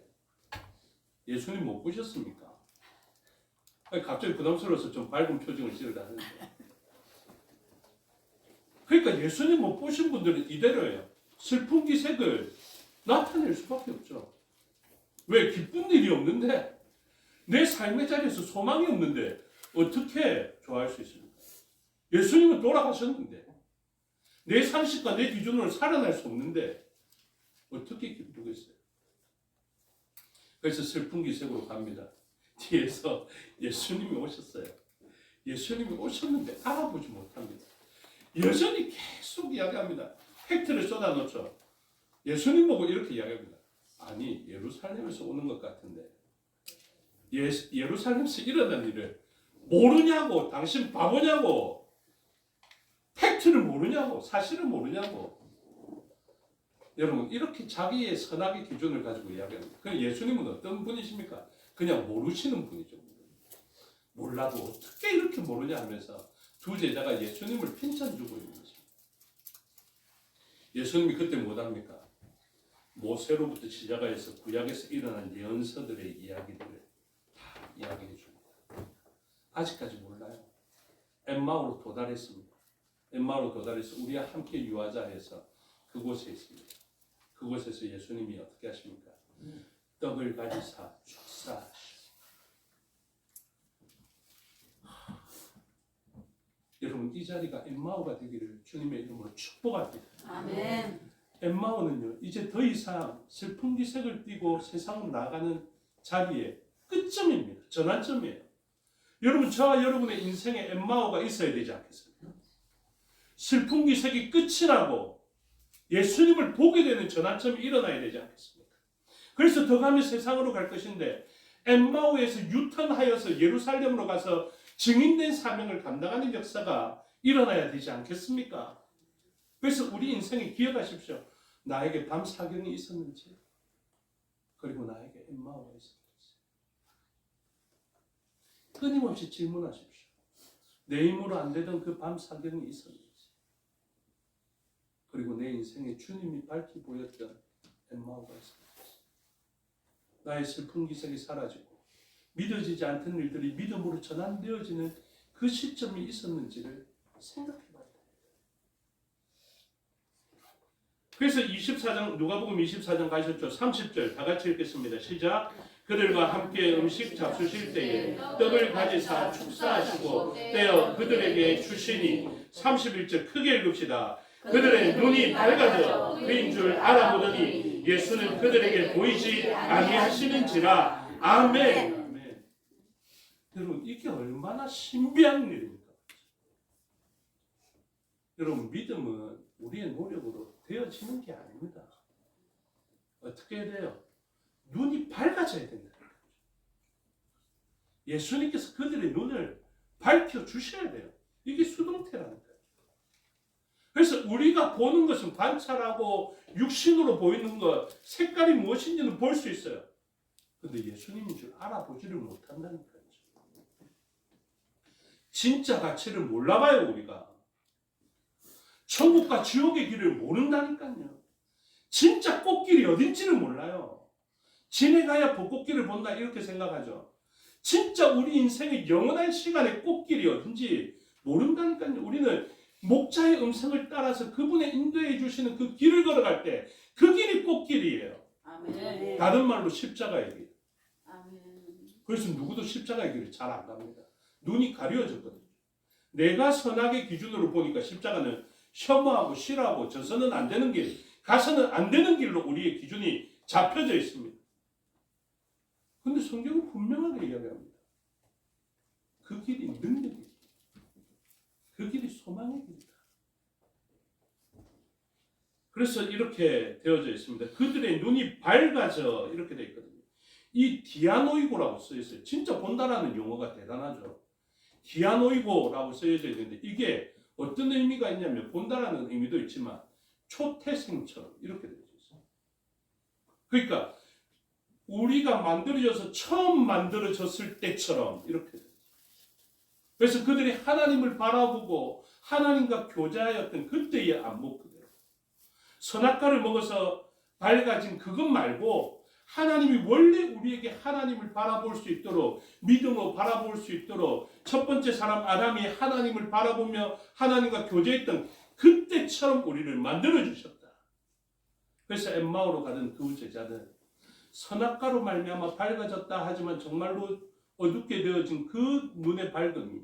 예수님 못 보셨습니까? 아니, 갑자기 부담스러워서 좀 밝은 표정을 지으라는데. 그러니까 예수님 못 보신 분들은 이대로예요. 슬픈 기색을 나타낼 수밖에 없죠. 왜? 기쁜 일이 없는데, 내 삶의 자리에서 소망이 없는데 어떻게 좋아할 수 있습니까? 예수님은 돌아가셨는데, 내 상식과 내 기준으로 살아날 수 없는데 어떻게 기쁘겠어요? 그래서 슬픈 기색으로 갑니다. 뒤에서 예수님이 오셨어요. 예수님이 오셨는데 알아보지 못합니다. 여전히 계속 이야기합니다. 팩트를 쏟아놓죠. 예수님 보고 이렇게 이야기합니다. 아니, 예루살렘에서 오는 것 같은데 예루살렘에서 일어난 일을 모르냐고. 당신 바보냐고. 팩트를 모르냐고. 사실을 모르냐고. 여러분, 이렇게 자기의 선악의 기준을 가지고 이야기합니다. 그럼 예수님은 어떤 분이십니까? 그냥 모르시는 분이죠. 몰라도 어떻게 이렇게 모르냐 하면서 두 제자가 예수님을 핀찬주고 있는 것입니다. 예수님이 그때 못합니까? 모세로부터 시작해서 구약에서 일어난 예언서들의 이야기들을 다 이야기해 줍니다. 아직까지 몰라요. 엠마오로 도달했습니다. 엠마오로 도달해서 우리와 함께 유하자 해서 그곳에 있습니다. 그곳에서 예수님이 어떻게 하십니까? 떡을 가지사 축사하시고. 여러분, 이 자리가 엠마오가 되기를 주님의 이름으로 축복합니다. 아멘. 엠마오는요, 이제 더 이상 슬픈 기색을 띠고 세상으로 나가는 자리의 끝점입니다. 전환점이에요. 여러분, 저와 여러분의 인생에 엠마오가 있어야 되지 않겠습니까? 슬픈 기색이 끝이 나고 예수님을 보게 되는 전환점이 일어나야 되지 않겠습니까? 그래서 더 가면 세상으로 갈 것인데, 엠마오에서 유턴하여서 예루살렘으로 가서 증인된 사명을 감당하는 역사가 일어나야 되지 않겠습니까? 그래서 우리 인생에 기억하십시오. 나에게 밤 사경이 있었는지, 그리고 나에게 엠마오가 있었는지. 끊임없이 질문하십시오. 내 힘으로 안 되던 그 밤 사경이 있었는지, 그리고 내 인생에 주님이 밝히 보였던 엠마오가 있었는지. 나의 슬픈 기색이 사라지고 믿어지지 않던 일들이 믿음으로 전환되어지는 그 시점이 있었는지를 생각해봐야 돼요. 그래서 24장, 누가복음 24장 가셨죠. 30절 다 같이 읽겠습니다. 시작. 그들과 함께 음식 잡수실 때에 떡을 가지사 축사하시고 떼어 그들에게 주시니. 31절 크게 읽읍시다. 그들의 눈이 밝아져 그인 줄 알아보더니 예수는 그들에게 보이지 아니하시는지라. 아멘. 아멘. 여러분, 이게 얼마나 신비한 일입니까? 여러분, 믿음은 우리의 노력으로 되어지는 게 아닙니다. 어떻게 해야 돼요? 눈이 밝아져야 된다. 예수님께서 그들의 눈을 밝혀주셔야 돼요. 이게 수동태라는 거예요. 그래서 우리가 보는 것은 관찰하고 육신으로 보이는 것, 색깔이 무엇인지는 볼 수 있어요. 그런데 예수님인 줄 알아보지를 못한다는 거죠. 진짜 가치를 몰라봐요, 우리가. 천국과 지옥의 길을 모른다니까요. 진짜 꽃길이 어딘지를 몰라요. 지내가야 벚꽃길을 본다 이렇게 생각하죠. 진짜 우리 인생의 영원한 시간의 꽃길이 어딘지 모른다니까요. 우리는 목자의 음성을 따라서 그분의 인도해 주시는 그 길을 걸어갈 때 그 길이 꽃길이에요. 아멘. 다른 말로 십자가의 길. 아멘. 그래서 누구도 십자가의 길을 잘 안 갑니다. 눈이 가려졌거든요. 내가 선악의 기준으로 보니까 십자가는 혐오하고 싫어하고 져서는 안 되는 길, 가서는 안 되는 길로 우리의 기준이 잡혀져 있습니다. 그런데 성경은 분명하게 이야기합니다. 그 길이 능력이다. 그 길이 소망의 길이다. 그래서 이렇게 되어져 있습니다. 그들의 눈이 밝아져 이렇게 되어 있거든요. 이 디아노이고라고 쓰여 있어요. 진짜 본다라는 용어가 대단하죠. 디아노이고라고 쓰여져 있는데 이게 어떤 의미가 있냐면 본다라는 의미도 있지만 초태생처럼 이렇게 되어 있어요. 그러니까 우리가 만들어져서 처음 만들어졌을 때처럼 이렇게 돼요. 그래서 그들이 하나님을 바라보고 하나님과 교제하였던 그때의 안목 그대로 선악과를 먹어서 밝아진 그것 말고 하나님이 원래 우리에게 하나님을 바라볼 수 있도록 믿음으로 바라볼 수 있도록 첫 번째 사람 아담이 하나님을 바라보며 하나님과 교제했던 그때처럼 우리를 만들어 주셨다. 그래서 엠마오로 가던 두 제자들 선악과로 말미암아 밝아졌다 하지만 정말로 어둡게 되어진 그 눈의 밝음이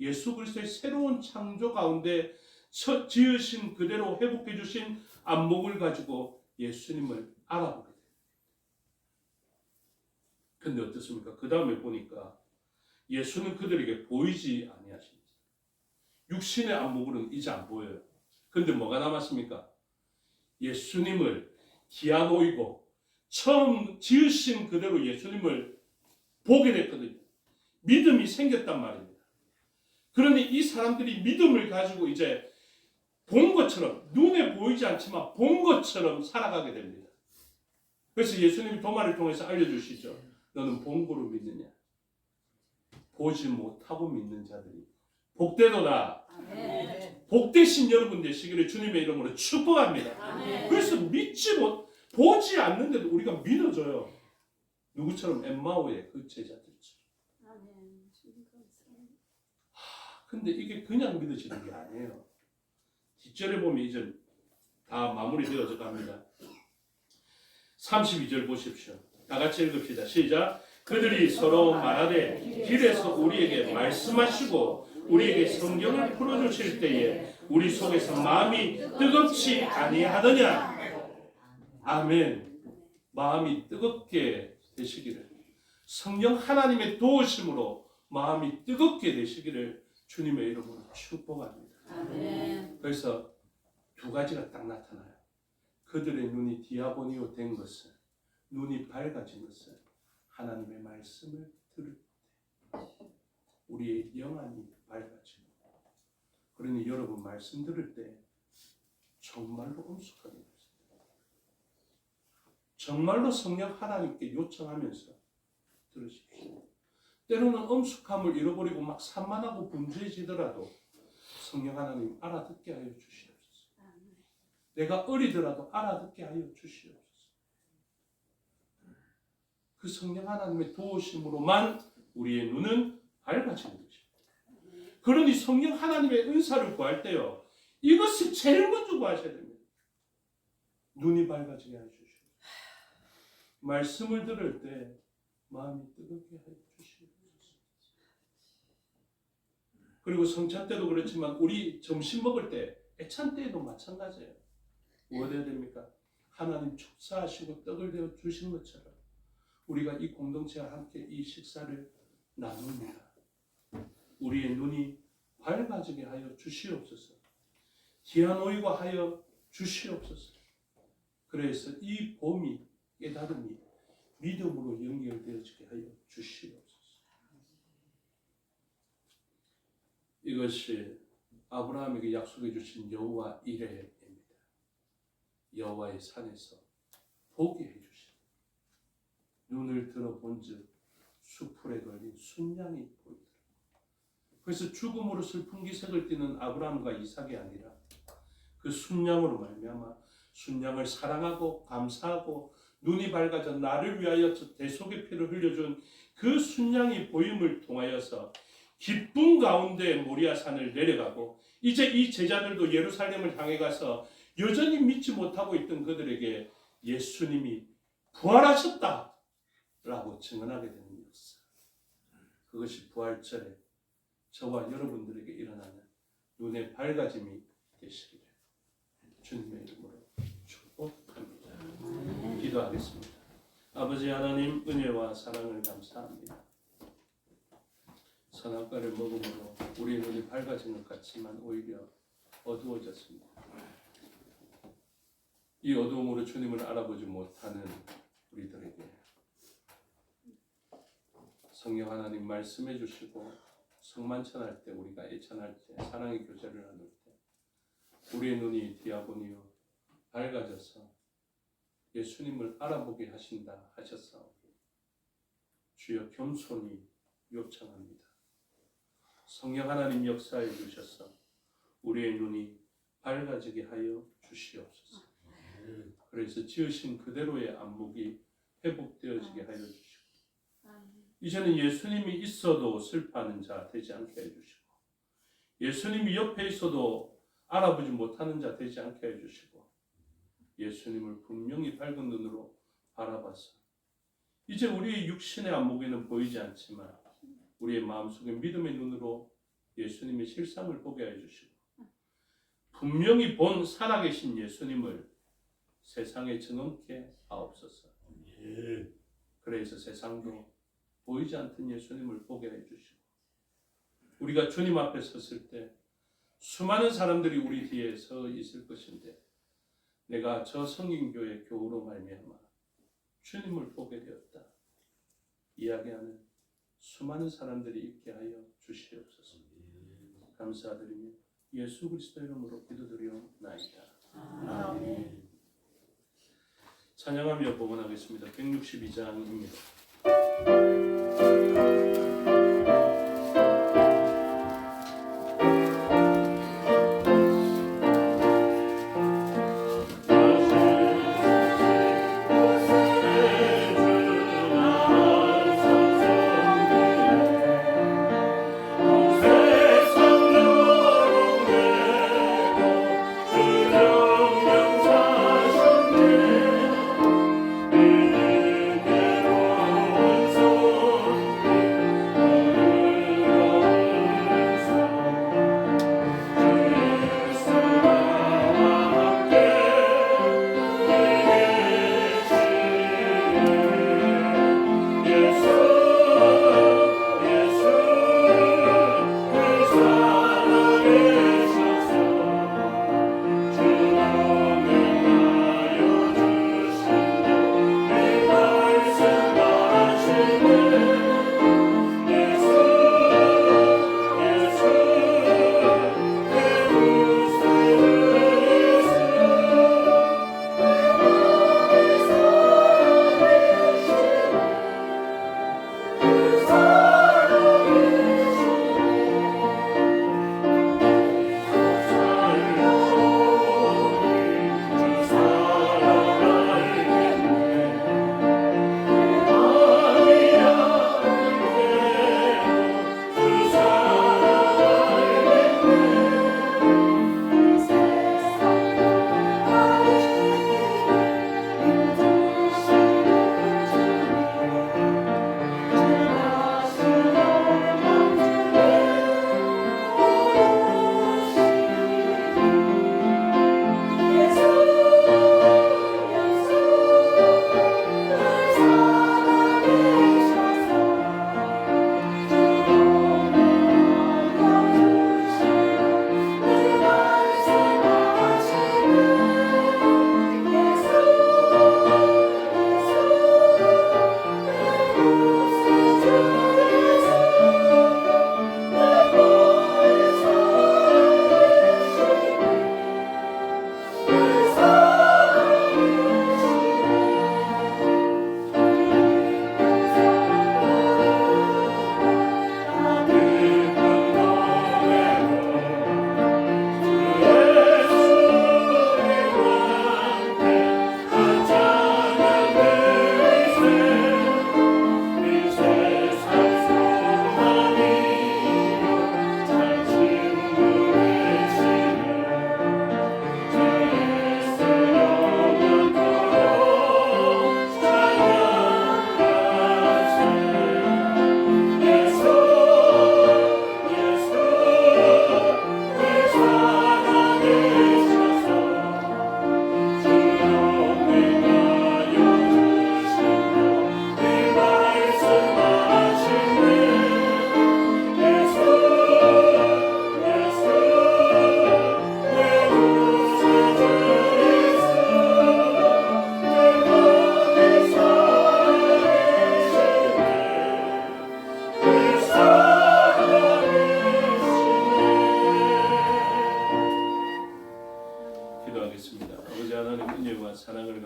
예수 그리스도의 새로운 창조 가운데 지으신 그대로 회복해 주신 안목을 가지고 예수님을 알아보게 됩니다. 근데 어떻습니까? 그 다음에 보니까 예수는 그들에게 보이지 아니하십니다. 육신의 안목으로는 이제 안 보여요. 근데 뭐가 남았습니까? 예수님을 디아노이고 처음 지으신 그대로 예수님을 보게 됐거든요. 믿음이 생겼단 말입니다. 그러니 이 사람들이 믿음을 가지고 이제 본 것처럼 눈에 보이지 않지만 본 것처럼 살아가게 됩니다. 그래서 예수님이 도마를 통해서 알려주시죠. 너는 본 거로 믿느냐? 보지 못하고 믿는 자들이 복되도다. 복되신 여러분 되시기를 주님의 이름으로 축복합니다. 그래서 보지 않는데도 우리가 믿어져요. 누구처럼 엠마오의 그 제자들처럼. 근데 이게 그냥 믿어지는 게 아니에요. 뒷절에 보면 이제 다 마무리되어져 갑니다. 32절 보십시오. 다 같이 읽읍시다. 시작. 그들이 서로 말하되 길에서 우리에게 말씀하시고 우리에게 성경을 풀어주실 때에 우리 속에서 마음이 뜨겁지 아니하더냐. 아멘. 마음이 뜨겁게 되시기를, 성령 하나님의 도우심으로 마음이 뜨겁게 되시기를 주님의 이름으로 축복합니다. 아멘. 그래서 두 가지가 딱 나타나요. 그들의 눈이 디아보니오 된 것은, 눈이 밝아진 것은 하나님의 말씀을 들을 때 우리의 영안이 밝아지고, 그러니 여러분 말씀 들을 때 정말로 엄숙하게 되세요. 정말로 성령 하나님께 요청하면서 들으십시오. 때로는 엄숙함을 잃어버리고 막 산만하고 분주해지더라도 성령 하나님 알아듣게 하여 주시옵소서. 내가 어리더라도 알아듣게 하여 주시옵소서. 그 성령 하나님의 도우심으로만 우리의 눈은 밝아지는 것입니다. 그러니 성령 하나님의 은사를 구할 때요, 이것을 제일 먼저 구하셔야 됩니다. 눈이 밝아지게 하여 주시옵소서. 말씀을 들을 때 마음이 뜨겁게 하여 주시옵소서. 그리고 성찬 때도 그렇지만 우리 점심 먹을 때, 애찬 때에도 마찬가지예요. 뭐 해야 됩니까? 하나님 축사하시고 떡을 내어 주신 것처럼 우리가 이 공동체와 함께 이 식사를 나눕니다. 우리의 눈이 밝아지게 하여 주시옵소서. 디아노이고 하여 주시옵소서. 그래서 이 봄이, 깨달음이 믿음으로 연결되어지게 하여 주시옵소서. 이것이 아브라함에게 약속해 주신 여호와 이레입니다. 여호와의 산에서 보게 해주신, 눈을 들어본즉 수풀에 걸린 순양이 보이더라. 그래서 죽음으로 슬픈 기색을 띠는 아브라함과 이삭이 아니라 그 순양으로 말미암아 순양을 사랑하고 감사하고 눈이 밝아져 나를 위하여 대속의 피를 흘려준 그 순양이 보임을 통하여서 기쁨 가운데 모리아산을 내려가고, 이제 이 제자들도 예루살렘을 향해 가서 여전히 믿지 못하고 있던 그들에게 예수님이 부활하셨다라고 증언하게 되는 역사. 그것이 부활절에 저와 여러분들에게 일어나는 눈의 밝아짐이 되시기를 주님의 이름으로 축복합니다. 기도하겠습니다. 아버지 하나님, 은혜와 사랑을 감사합니다. 선악과를 먹음으로 우리의 눈이 밝아진 것 같지만 오히려 어두워졌습니다. 이 어두움으로 주님을 알아보지 못하는 우리들에게 성령 하나님 말씀해 주시고, 성만찬할 때, 우리가 애찬할 때, 사랑의 교제를 나눌 때 우리의 눈이 디아보니오 밝아져서 예수님을 알아보게 하신다 하셨사오니 주여 겸손히 요청합니다. 성령 하나님 역사해 주셔서 우리의 눈이 밝아지게 하여 주시옵소서. 그래서 지으신 그대로의 안목이 회복되어지게 하여 주시고 이제는 예수님이 있어도 슬퍼하는 자 되지 않게 해주시고 예수님이 옆에 있어도 알아보지 못하는 자 되지 않게 해주시고 예수님을 분명히 밝은 눈으로 바라봐서 이제 우리의 육신의 안목에는 보이지 않지만 우리의 마음속에 믿음의 눈으로 예수님의 실상을 보게 해주시고 분명히 본 살아계신 예수님을 세상에 전넘게 하옵소서. 그래서 세상도 보이지 않던 예수님을 보게 해주시고 우리가 주님 앞에 섰을 때 수많은 사람들이 우리 뒤에 서 있을 것인데 내가 저 성인교회 교우로 말미암아 주님을 보게 되었다 이야기하는 수많은 사람들이 있게 하여 주시옵소서. 감사드리며 예수 그리스도 이름으로 기도드리옵나이다. 아멘. 찬양하며 봉헌하겠습니다. 162장입니다.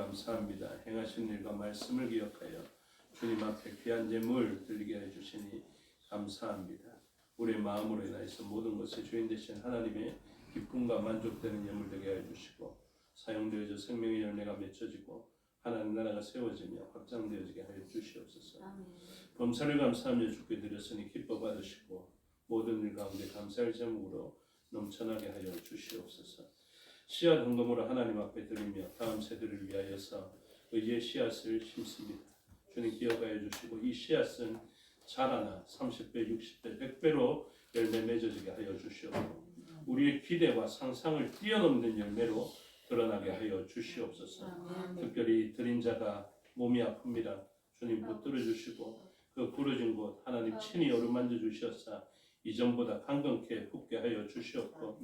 감사합니다. 행하신 일과 말씀을 기억하여 주님 앞에 귀한 제물 드리게 해주시니 감사합니다. 우리의 마음으로 인하여서 모든 것의 주인 되신 하나님의 기쁨과 만족되는 예물 되게 해주시고 사용되어져 생명의 열매가 맺혀지고 하나님 나라가 세워지며 확장되어지게 하여 주시옵소서. 아멘. 범사를 감사하며 주께 드렸으니 기뻐 받으시고 모든 일 가운데 감사할 제목으로 넘쳐나게 하여 주시옵소서. 씨앗 헌금으로 하나님 앞에 드리며 다음 세대를 위하여서 의의 씨앗을 심습니다. 주님 기억하여 주시고 이 씨앗은 자라나 30배, 60배, 100배로 열매 맺어지게 하여 주시옵고 우리의 기대와 상상을 뛰어넘는 열매로 드러나게 하여 주시옵소서. 특별히 드린 자가 몸이 아픕니다. 주님 붙들어 주시고 그 부러진 곳 하나님 친히 어루만져 주셔서 이전보다 강건케 붙게 하여 주시옵고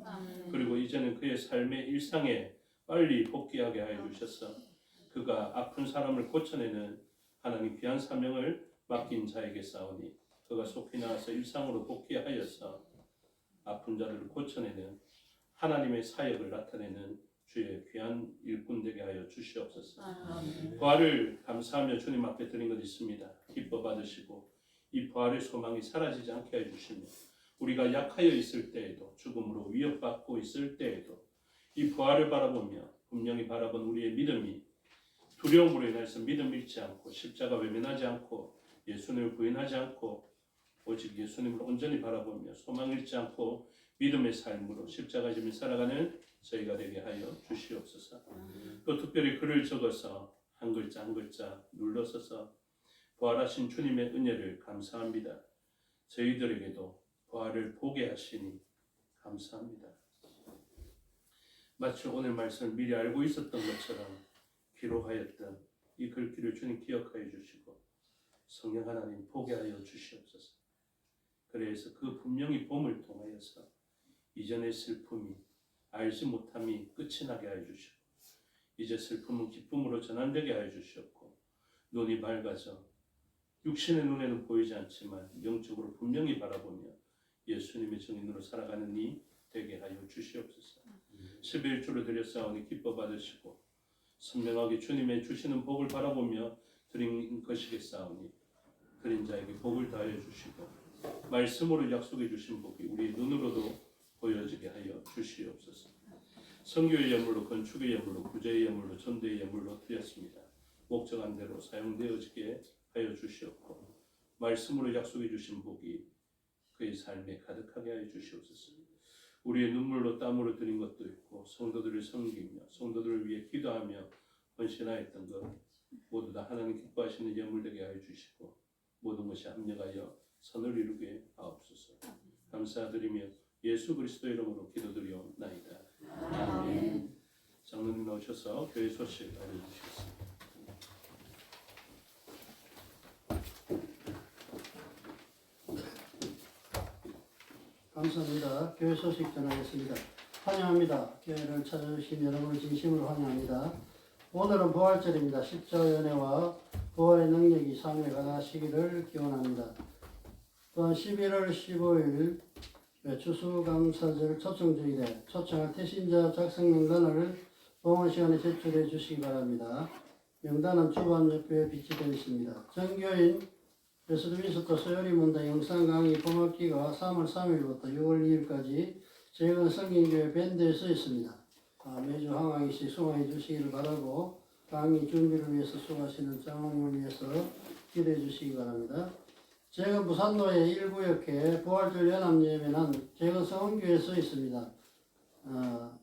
그리고 이제는 그의 삶의 일상에 빨리 복귀하게 하여 주셔서 그가 아픈 사람을 고쳐내는 하나님 귀한 사명을 맡긴 자에게 싸우니 그가 속히 나와서 일상으로 복귀하여서 아픈 자들을 고쳐내는 하나님의 사역을 나타내는 주의 귀한 일꾼 되게 하여 주시옵소서. 부활을 감사하며 주님 앞에 드린 것 있습니다. 기뻐 받으시고 이 부활의 소망이 사라지지 않게 해주시며 우리가 약하여 있을 때에도 죽음으로 위협받고 있을 때에도 이 부활을 바라보며 분명히 바라본 우리의 믿음이 두려움으로 인해서 믿음 잃지 않고 십자가 외면하지 않고 예수님을 부인하지 않고 오직 예수님을 온전히 바라보며 소망 잃지 않고 믿음의 삶으로 십자가 지며 살아가는 저희가 되게 하여 주시옵소서. 또 특별히 글을 적어서 한 글자 한 글자 눌러서서 부활하신 주님의 은혜를 감사합니다. 저희들에게도 부활을 보게 하시니 감사합니다. 마치 오늘 말씀을 미리 알고 있었던 것처럼 기록하였던 이 글귀를 주님 기억하여 주시고 성령 하나님 보게 하여 주시옵소서. 그래서 그 분명히 봄을 통하여서 이전의 슬픔이 알지 못함이 끝이 나게 하여 주시고 이제 슬픔은 기쁨으로 전환되게 하여 주시옵고 눈이 밝아져 육신의 눈에는 보이지 않지만 영적으로 분명히 바라보며 예수님의 증인으로 살아가는 이 되게 하여 주시옵소서. 11조를 드렸사오니 기뻐 받으시고 선명하게 주님의 주시는 복을 바라보며 드린 것이겠사오니 드린 자에게 복을 다하여 주시고 말씀으로 약속해 주신 복이 우리 눈으로도 보여지게 하여 주시옵소서. 선교의 예물로 건축의 예물로 구제의 예물로 전도의 예물로 드렸습니다. 목적한 대로 사용되어지게 하여 주시옵고 말씀으로 약속해 주신 복이 그의 삶에 가득하게 하여 주시옵소서. 우리의 눈물로 땀으로 드린 것도 있고 성도들을 섬기며 성도들을 위해 기도하며 헌신하였던 것 모두 다 하나님 기뻐하시는 예물 되게 하여 주시고 모든 것이 합력하여 선을 이루게 하옵소서. 감사드리며 예수 그리스도 이름으로 기도드리옵나이다. 아멘. 장로님 나오셔서 교회 소식 알려주시겠습니다. 감사합니다. 교회 소식 전하겠습니다. 환영합니다. 교회를 찾아주신 여러분을 진심으로 환영합니다. 오늘은 부활절입니다. 십자가 은혜와 부활의 능력이 삶에 가득하시기를 기원합니다. 또한 11월 15일 추수감사절 초청주일에 초청할 태신자 작성 명단을 봉헌 시간에 제출해 주시기 바랍니다. 명단은 주반 옆에 비치되어 있습니다. 정교인 베스트민스터 소요리 문당 영상 강의 봄학기가 3월 3일부터 6월 2일까지 최근 성인교회 밴드에 써 있습니다. 매주 항항이씩 수강해 주시기를 바라고 강의 준비를 위해서 수고하시는 장로님을 위해서 기도해 주시기 바랍니다. 최근 부산도의 1구역회 부활절 연합예배는 최근 성원교회에 써 있습니다.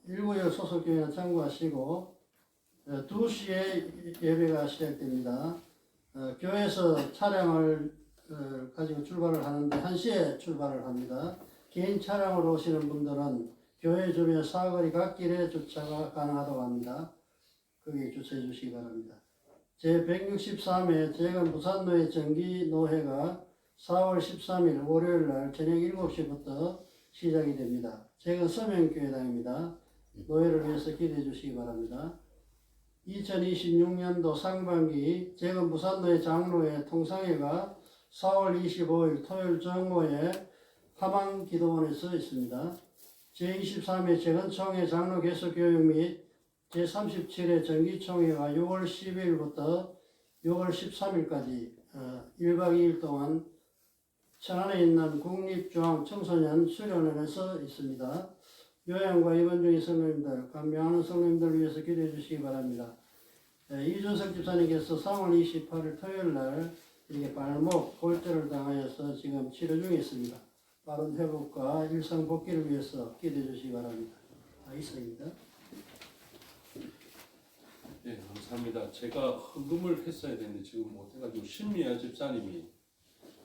1구역 소속교회는 참고하시고 2시에 예배가 시작됩니다. 교회에서 차량을 가지고 출발을 하는데 1시에 출발을 합니다. 개인 차량으로 오시는 분들은 교회 주변 사거리 갓길에 주차가 가능하다고 합니다. 거기에 주차해 주시기 바랍니다. 제163회 최근 부산노예 정기노회가 4월 13일 월요일날 저녁 7시부터 시작이 됩니다. 최근 서명교회당입니다. 노예를 위해서 기도해 주시기 바랍니다. 2026년도 상반기 최근 부산노예 장로회 통상회가 4월 25일 토요일 정오에 함안기도원에서 있습니다. 제23회 재건총회 장로 개수 교육 및 제37회 정기총회가 6월 10일부터 6월 13일까지 1박 2일 동안 천안에 있는 국립중앙청소년 수련원에서 있습니다. 요양과 입원 중인 성도님들, 간병하는 성도님들을 위해서 기도해 주시기 바랍니다. 이준석 집사님께서 3월 28일 토요일 날 이렇게 발목 골절을 당하여서 지금 치료 중에 있습니다. 빠른 회복과 일상 복귀를 위해서 기도해 주시기 바랍니다. 이상입니다. 네, 감사합니다. 제가 헌금을 했어야 되는데 지금 못해가지고 신미아 집사님이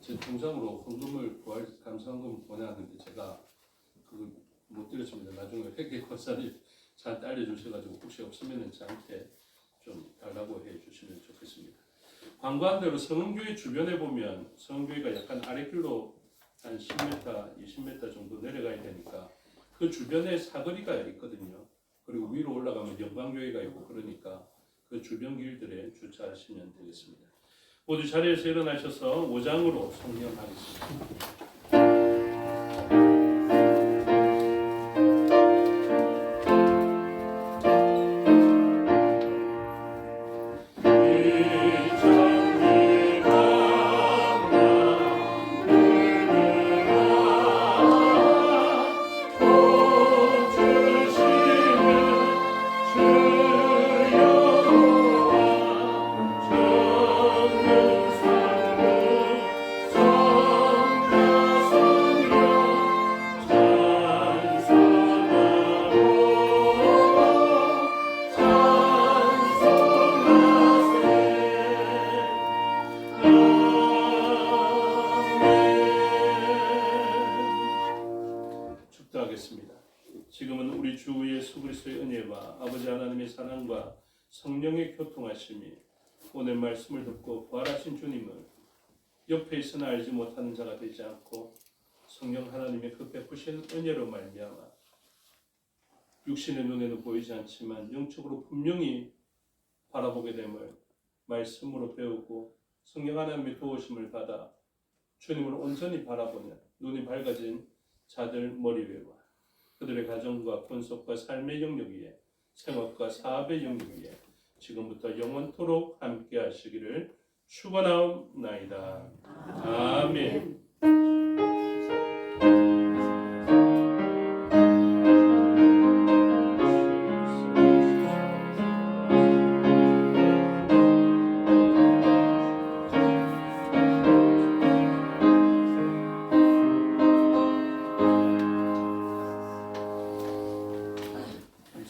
제 통장으로 헌금을 부활 감사헌금 보내왔는데 제가 그걸 못 드렸습니다. 나중에 회계 권사님 저한테 알려주셔가지고 혹시 없으면 저한테 좀 달라고 해주시면 좋겠습니다. 광고한 대로 성흥교회 주변에 보면 성흥교회가 약간 아랫길로 한 10m, 20m 정도 내려가야 되니까 그 주변에 사거리가 있거든요. 그리고 위로 올라가면 영광교회가 있고 그러니까 그 주변 길들에 주차하시면 되겠습니다. 모두 자리에서 일어나셔서 5장으로 성령하겠습니다. 축도하겠습니다. 지금은 우리 주 예수 그리스도의 은혜와 아버지 하나님의 사랑과 성령의 교통하심이 오늘 말씀을 듣고 부활하신 주님을 옆에 있으나 알지 못하는 자가 되지 않고 성령 하나님의 그 베푸신 은혜로 말미암아 육신의 눈에는 보이지 않지만 영적으로 분명히 바라보게 됨을 말씀으로 배우고 성령 하나님의 도우심을 받아 주님을 온전히 바라보는 눈이 밝아진 자들 머리 위와 그들의 가정과 본속과 삶의 영역 위에 생업과 사업의 영역 위에 지금부터 영원토록 함께 하시기를 축원하옵나이다. 아멘.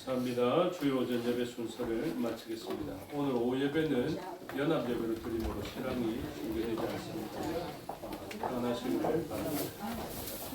감사합니다. 주의 오전 예배 순서를 마치겠습니다. 오늘 오후 예배는 연합 예배를 드림으로 신앙이 중계되지 않습니다. 편하시기를 바랍니다.